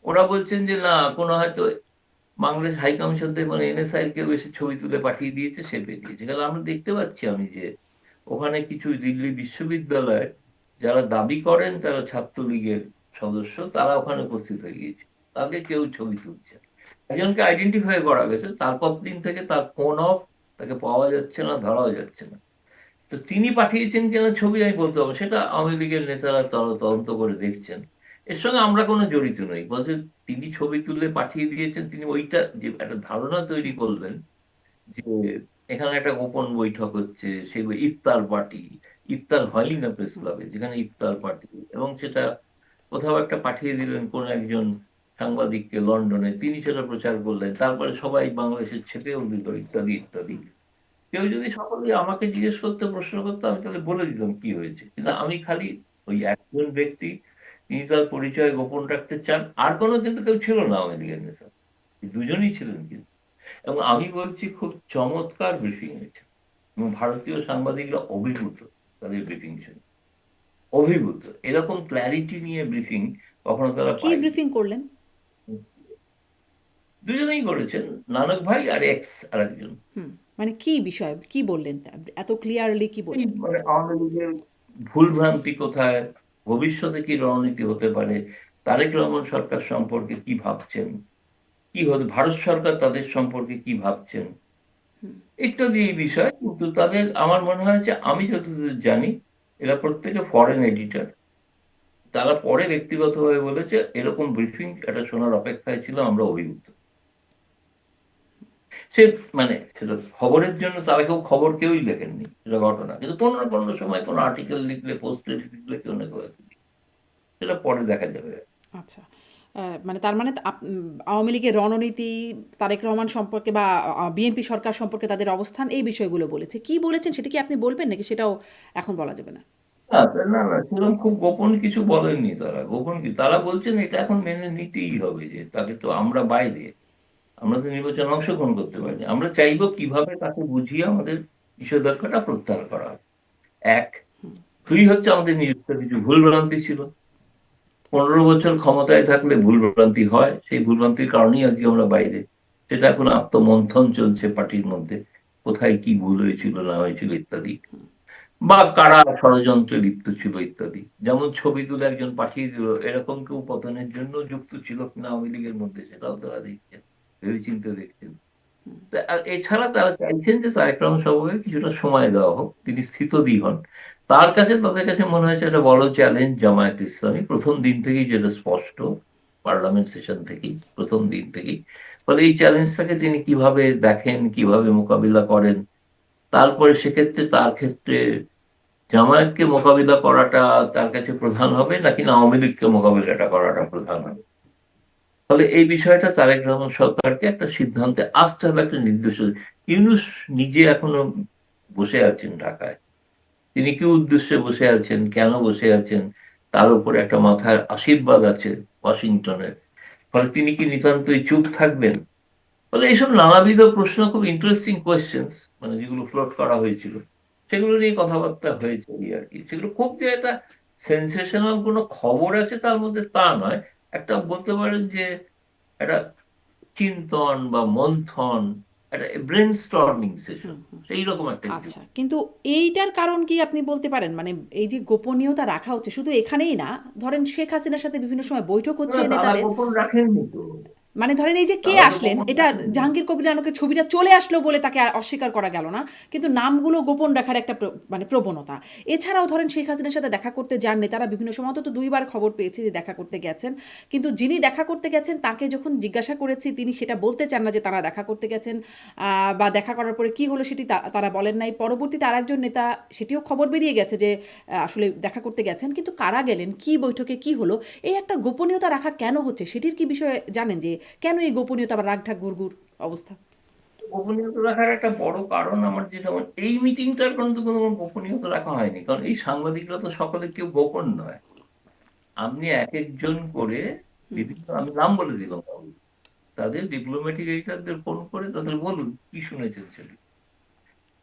ওরা বলছেন যে না, কোনো হয়তো বাংলাদেশ হাই কমিশন থেকে মানে এনএসআই কেউ এসে ছবি তুলে পাঠিয়ে দিয়েছে, সে বেরিয়েছে। কারণ আমরা দেখতে পাচ্ছি আমি যে ওখানে কিছু দিল্লি বিশ্ববিদ্যালয়ের যারা দাবি করেন তারা ছাত্রলীগের সদস্য, তারা ওখানে উপস্থিত হয়ে গিয়েছে, তাকে কেউ ছবি তুলছে। একজনকে আইডেন্টিফাই করা গেছে, তারপর দিন থেকে তার ফোন অফ, তাকে পাওয়া যাচ্ছে না, ধরাও যাচ্ছে না। তো তিনি পাঠিয়েছেন কিনা ছবি আমি বলতে পারবো, সেটা আওয়ামী লীগের নেতারা তদন্ত করে দেখছেন। এর সঙ্গে আমরা কোনো জড়িত নই, বলছে তিনি ছবি তুলে পাঠিয়ে দিয়েছেন, তিনি ওইটা যে একটা ধারণা তৈরি করলেন যে এখানে একটা গোপন বৈঠক হচ্ছে, সেই ইফতার পার্টি, ইফতার হয়ই না প্রেস ক্লাবে, যেখানে ইফতার পার্টি, এবং সেটা কোথাও একটা পাঠিয়ে দিলেন কোন একজন সাংবাদিককে লন্ডনে, তিনি সেটা প্রচার করলেন, তারপরে সবাই বাংলাদেশের ছেপেও দিল, ইত্যাদি ইত্যাদি। কেউ যদি সকলে আমাকে জিজ্ঞেস করতে, প্রশ্ন করতো, আমি তাহলে বলে দিতাম কি হয়েছে। কিন্তু আমি খালি ওই একজন ব্যক্তি, তিনি তার পরিচয় গোপন রাখতে চান, আর কোনো কিন্তু কেউ ছিল না আওয়ামী লীগের নেতা, এই দুজনই ছিলেন কিন্তু। এবং আমি বলছি খুব চমৎকার ব্রিফিং হয়েছে, এবং ভারতীয় সাংবাদিকরা অভিভূত তাদের ব্রিফিং শুনে, অভিভূত। এরকম ক্ল্যারিটি নিয়ে ব্রিফিং কখনো তারা কি পায়নি। ব্রিফিং করলেন? দুজনেই করেছেন, নানক ভাই আর এক্স আর একজন। হুম। মানে কি বিষয়? কি বললেন এত ক্লিয়ারলি কি এই বললেন? মানে আওয়ামী লীগের ভুল ভ্রান্তি কোথায়, ভবিষ্যতে কি রণনীতি হতে পারে, তারেক রহমান সরকার সম্পর্কে কি ভাবছেন, কি হতো, ভারত সরকার তাদের সম্পর্কে কি ভাবছেন ইত্যাদি এই বিষয়। কিন্তু তাদের আমার মনে হয় যে, আমি যতদূর জানি, এরা প্রত্যেকে ফরেন এডিটর। তারা পরে ব্যক্তিগতভাবে বলেছে এরকম ব্রিফিং এটা শোনার অপেক্ষায় ছিল, আমরা অভিভূত। সে মানে সেটা খবরের জন্য তারা কেউ খবর কেউই লেখেননি, সেটা ঘটনা। কিন্তু কোনো না কোনো সময় কোনো আর্টিকেল লিখলে, পোস্ট লিখলে কেউ না কেউ হয়তো লিখে। সেটা পরে দেখা যাবে। আচ্ছা। মানে তার মানে আওয়ামী লীগের রণনীতি, তারেক রহমান সম্পর্কে বা বিএনপি সরকার সম্পর্কে তাদের অবস্থান, এই বিষয়গুলো বলেছে। কি বলেছেন সেটা কি আপনি বলবেন, নাকি সেটাও এখন বলা যাবে না? না, না, না, সেরকম খুব গোপন কিছু বলেননি তারা। গোপন কি, তারা বলছেন এটা এখন মেনে নিতেই হবে, যে তাকে তো আমরা বাইরে, আমরা তো নির্বাচনে অংশগ্রহণ করতে পারিনি। আমরা চাইবো কিভাবে তাকে বুঝিয়ে আমাদের নিষেধাজ্ঞাটা প্রত্যাহার করা হয়। এক। দুই হচ্ছে, আমাদের নিজস্ব কিছু ভুলভ্রান্তি ছিল। 15 বছর ক্ষমতায় থাকলে ভুলভ্রান্তি হয়, সেই ভুলভ্রান্তির কারণেই আজকে আমরা বাইরে। সেটা এখন আত্মমন্থন চলছে পার্টির মধ্যে, কোথায় কি ভুল হয়েছিল না হয়েছিল ইত্যাদি, বা কারা ষড়যন্ত্রে লিপ্ত ছিল ইত্যাদি। যেমন ছবি তুলে একজন পাঠিয়ে দিল, এরকম কেউ পতনের জন্য যুক্ত ছিল কিনা আওয়ামী লীগের মধ্যে, সেটাও তারা দেখছেন, ভেবেচিন্তে দেখছেন। আর এছাড়া তারা চাইছেন যে তারেক রহমান সাহেবকে কিছুটা সময় দেওয়া হোক, তিনি স্থিতধী হন। তার কাছে, তাদের কাছে মনে হয়েছে একটা বড় চ্যালেঞ্জ জামায়াত ইসলামী, প্রথম দিন থেকেই যেটা স্পষ্ট, পার্লামেন্ট সেশন থেকেই, প্রথম দিন থেকেই। ফলে এই চ্যালেঞ্জটাকে তিনি কিভাবে দেখেন, কিভাবে মোকাবিলা করেন। তারপরে সেক্ষেত্রে তার ক্ষেত্রে জামায়াতকে মোকাবিলা করাটা তার কাছে প্রধান হবে, নাকি না আওয়ামী লীগকে মোকাবিলাটা করাটা প্রধান হবে। ফলে এই বিষয়টা তারেক রহমান সরকারকে একটা সিদ্ধান্তে আসতে হবে, একটা নির্দেশ। ইউনূস নিজে এখনো বসে আছেন ঢাকায়। তিনি কি উদ্দেশ্যে বসে আছেন, কেন বসে আছেন, তার উপরে একটা মাথার আশীর্বাদ আছে ওয়াশিংটনের। ফলে তিনি কি নিতান্তই চুপ থাকবেন? ফলে এইসব নানাবিধ প্রশ্ন, খুব ইন্টারেস্টিং কোয়েশ্চেন্স, মানে যেগুলো ফ্লোট করা হয়েছিল, সেগুলো নিয়ে কথাবার্তা হয়েছে এই আর কি। সেগুলো খুব যে একটা সেন্সেশনাল কোনো খবর আছে তার মধ্যে, তা নয়। একটা বলতে পারেন যে একটা চিন্তন বা মন্থন, একটা ব্রেন স্টর্মিং সেশন, সেই রকম একটা কিছু। আচ্ছা, কিন্তু এইটার কারণ কি আপনি বলতে পারেন? মানে এই যে গোপনীয়তা রাখা হচ্ছে, শুধু এখানেই না, ধরেন শেখ হাসিনার সাথে বিভিন্ন সময় বৈঠক হচ্ছে না, তারা নেতাদের। গোপন রাখেননি তো। মানে ধরেন এই যে কে তারা তো আসলেন, গোপন এটা রাখেননি। জাহাঙ্গীর কবির নানকের ছবিটা চলে আসলো বলে তাকে আর অস্বীকার করা গেল না, কিন্তু নামগুলো গোপন রাখার একটা মানে প্রবণতা। এছাড়াও ধরেন শেখ হাসিনার সাথে দেখা করতে যান নেতারা বিভিন্ন সময়, অন্তত 2বার খবর পেয়েছি যে দেখা করতে গেছেন, কিন্তু যিনি দেখা করতে গেছেন তাকে যখন জিজ্ঞাসা করেছি তিনি সেটা বলতে চান না যে তারা দেখা করতে গেছেন, বা দেখা করার পরে কি হলো সেটি তারা বলেন নাই। পরবর্তীতে আরেকজন নেতা, সেটিও খবর বেরিয়ে গেছে যে আসলে দেখা করতে গেছেন, কিন্তু কারা গেলেন, কি বৈঠকে কি হলো, এই একটা গোপনীয়তা রাখা কেন হচ্ছে, সেটির কি বিষয়ে জানেন? যে কেন এই গোপনীয়তা বা রাগঢাক ঘুরঘুর অবস্থা? গোপনীয়তা রাখার একটা বড় কারণ, আমার যেটা এই মিটিংটার কিন্তু কোনো গোপনীয়তা রাখা হয়নি, কারণ এই সাংবাদিকরা তো সকলে কেউ গোপন নয়। আপনি এক একজন করে বিভিন্ন, আমি নাম বলে দিলাম, তাদের ডিপ্লোম্যাটিক এডিটরদের ফোন করে তাদের বলুন কি শুনেছেন সেটা,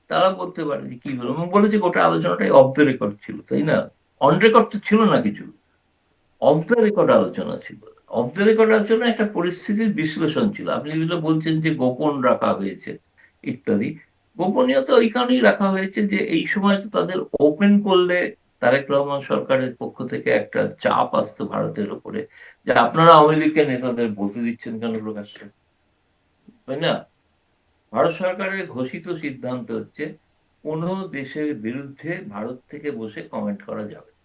তারা বলতে পারে যে কি বলবো। আমি বলেছি গোটা আলোচনাটাই অফ দ্য রেকর্ড ছিল, তাই না? অন রেকর্ড তো ছিল না কিছু, অফ দ্য রেকর্ড আলোচনা ছিল। অফ দ্য রেকর্ড আলোচনা একটা পরিস্থিতির বিশ্লেষণ ছিল। আপনি যেগুলো বলছেন যে গোপন রাখা হয়েছে ইত্যাদি, গোপনীয়তা ওই কারণেই রাখা হয়েছে যে এই সময় তো তাদের ওপেন করলে তারেক রহমান সরকারের পক্ষ থেকে একটা চাপ আসতো ভারতের উপরে, যে আপনারা আওয়ামী লীগের নেতাদের বলতে দিচ্ছেন কেন প্রকাশ্যে, তাই না? ভারত সরকারের ঘোষিত সিদ্ধান্ত হচ্ছে কোনো দেশের বিরুদ্ধে ভারত থেকে বসে কমেন্ট করা যাবে না।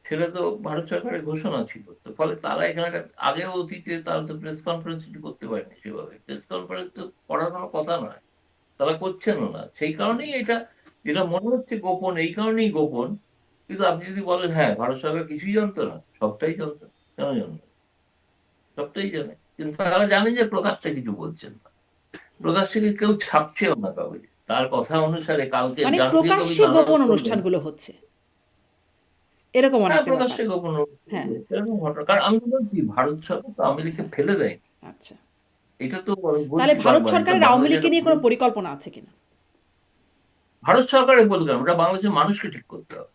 সেটা তো ভারত সরকারের ঘোষণা ছিল। তো ফলে তারা এখানে আগেও অতীতে তারা তো প্রেস কনফারেন্স করতে পারেনি সেভাবে। প্রেস কনফারেন্স তো করার কোনো কথা নয়, তারা করছেনও না। সেই কারণেই এটা, যেটা মনে হচ্ছে গোপন, এই কারণেই গোপন। কিন্তু আপনি যদি বলেন হ্যাঁ ভারত সরকার কিছুই জানতো না, সবটাই জানতো। কেন জানতো? সবটাই জানে, কিন্তু তারা জানে যে প্রকাশ্যে কিছু বলছেন না। প্রকাশ্যে কেউ ছাপছেও না কাগজে। তার কথা অনুসারে কালকে মানে জাহাঙ্গীর কবির প্রকাশ্যে নানক গোপন বললেন, অনুষ্ঠানগুলো হচ্ছে, এরকম হ্যাঁ একটা ব্যাপার। প্রকাশ্যে গোপন হ্যাঁ। এরকম ঘটনা। কারণ আমি তো বলছি ভারত সরকার তো আমেরিকা ফেলে দেয়নি। আচ্ছা, এটা তো আমি তাহলে বলছি ভারত বারবার, এটা সরকারের আওয়ামী বাংলাদেশের লীগকে একটা নিয়ে কোনো পরিকল্পনা আছে কিনা? ভারত সরকারের বলবেন, ওটা বাংলাদেশের মানুষকে ঠিক করতে হবে।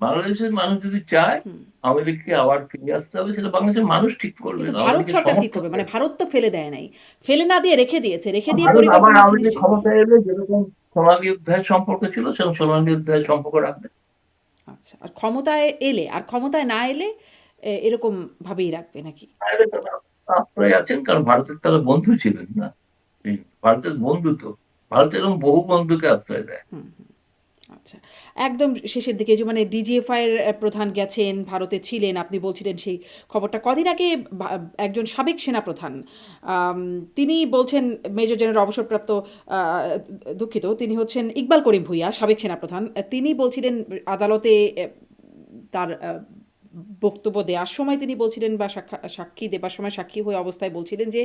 বাংলাদেশের মানুষ যদি চায় আওয়ামী লীগকে আবার ফিরে আসতে হবে, সেটা বাংলাদেশের মানুষ ঠিক করবেন, কিন্তু আওয়ামী ভারত লীগের সরকার কি করবে? সমর্থকরা। মানে ভারত তো ফেলে দেয় নাই, ফেলে না দিয়ে রেখে দিয়েছে, রেখে দিয়ে ভারত আবার পরিকল্পনা আছে আওয়ামী লীগ নিশ্চয়ই। ক্ষমতায় এলে যেরকম সোনালী অধ্যায়ের সম্পর্ক ছিল, সেরকম সোনালী অধ্যায়ের সম্পর্ক রাখবে। আচ্ছা, আর ক্ষমতায় এলে আর ক্ষমতায় না এলে এরকম ভাবেই রাখবে নাকি? তাহলে তো না। আশ্রয় আছেন, কারণ ভারতের তারা বন্ধু ছিলেন না। ভারতের বন্ধু তো, ভারত এরকম বহু বন্ধুকে আশ্রয় দেয়। আচ্ছা, একদম শেষের দিকে যে মানে ডিজিএফআই এর প্রধান গেছেন, ভারতে ছিলেন, আপনি বলছিলেন সেই খবরটা কদিন আগে একজন সাবেক সেনাপ্রধান আম, তিনি বলছেন, মেজর জেনারেল অবসরপ্রাপ্ত, দুঃখিত, তিনি হচ্ছেন ইকবাল করিম ভূঁইয়া, সাবেক সেনাপ্রধান, তিনি বলছিলেন আদালতে তার বক্তব্য দেওয়ার সময় তিনি বলছিলেন, বা সাক্ষী দেবার সময় সাক্ষী হয়ে অবস্থায় বলছিলেন যে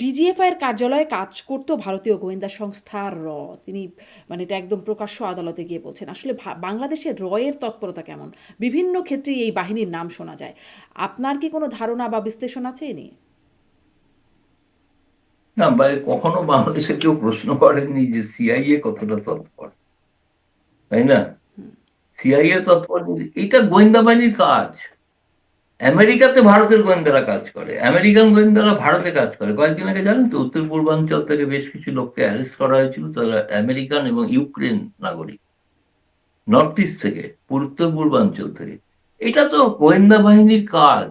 ডিজিএফআই এর কার্যালয়ে কাজ করতো ভারতীয় গোয়েন্দা সংস্থার র। তিনি মানে এটা একদম প্রকাশ্য আদালতে গিয়ে বলছেন। আসলে বাংলাদেশের রয়ের তৎপরতা কেমন? বিভিন্ন ক্ষেত্রে এই বাহিনীর নাম শোনা যায়। আপনার কি কোনো ধারণা বা বিশ্লেষণ আছে এ নিয়ে? না ভাই, কখনো বাংলাদেশে কেউ প্রশ্ন করেননি যে সিআইএ কতটা তৎপর, তাই না? সিআইএ তৎপর, এটা গোয়েন্দা বাহিনীর কাজ। আমেরিকাতে ভারতের গোয়েন্দারা কাজ করে, আমেরিকান গোয়েন্দারা ভারতে কাজ করে। কয়েকদিন আগে জানেন তো, উত্তর পূর্বাঞ্চল থেকে বেশ কিছু লোককে অ্যারেস্ট করা হয়েছিল, তারা আমেরিকান এবং ইউক্রেন নাগরিক, নর্থ ইস্ট থেকে, উত্তর পূর্বাঞ্চল থেকে। এটা তো গোয়েন্দা বাহিনীর কাজ।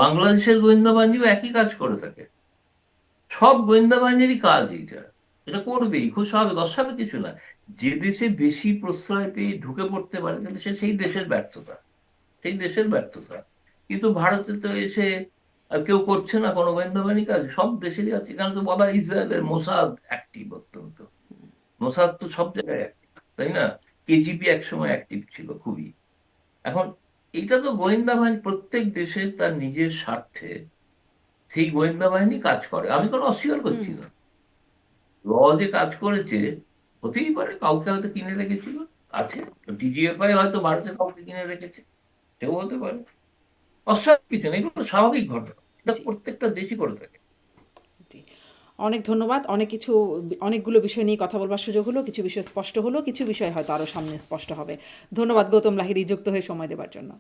বাংলাদেশের গোয়েন্দা বাহিনীও একই কাজ করে থাকে। সব গোয়েন্দা বাহিনীরই কাজ এইটা, এটা করবেই, খুব স্বাভাবিক, অস্বাভাবিক কিছু না। যে দেশে বেশি প্রশ্রয় পেয়ে ঢুকে পড়তে পারে, তাহলে সেই দেশের ব্যর্থতা, সেই দেশের ব্যর্থতা। কিন্তু ভারতে তো এসে আর কেউ করছে না কোনো গোয়েন্দা বাহিনী কাজ, সব দেশেরই আছে। এখানে তো বলা হয় ইসরায়েলের মোসাদ অ্যাক্টিভ, অত্যন্ত। মোসাদ তো সব জায়গায় অ্যাক্টিভ, তাই না? কেজিবি একসময় অ্যাক্টিভ ছিল খুবই। এখন এটা তো গোয়েন্দা বাহিনী, প্রত্যেক দেশের তার নিজের স্বার্থে সেই গোয়েন্দা বাহিনী কাজ করে, আমি কোনো অস্বীকার করছি না। র যে কাজ করেছে, হতেই পারে কাউকে হয়তো কিনে রেখেছিল, আছে। ডিজিএফআই হয়তো ভারতের কাউকে কিনে রেখেছে, সেও হতে পারে। অস্বাভাবিক কিছু না, এগুলো স্বাভাবিক ঘটনা, এটা জি, প্রত্যেকটা দেশই করে থাকে। জি। অনেক ধন্যবাদ। অনেক কিছু, অনেকগুলো বিষয় নিয়ে কথা বলবার সুযোগ হলো। কিছু বিষয় স্পষ্ট হলো, কিছু বিষয় হয়তো আরও সামনে স্পষ্ট হবে। ধন্যবাদ গৌতম লাহিড়ী যুক্ত হয়ে সময় দেবার জন্য।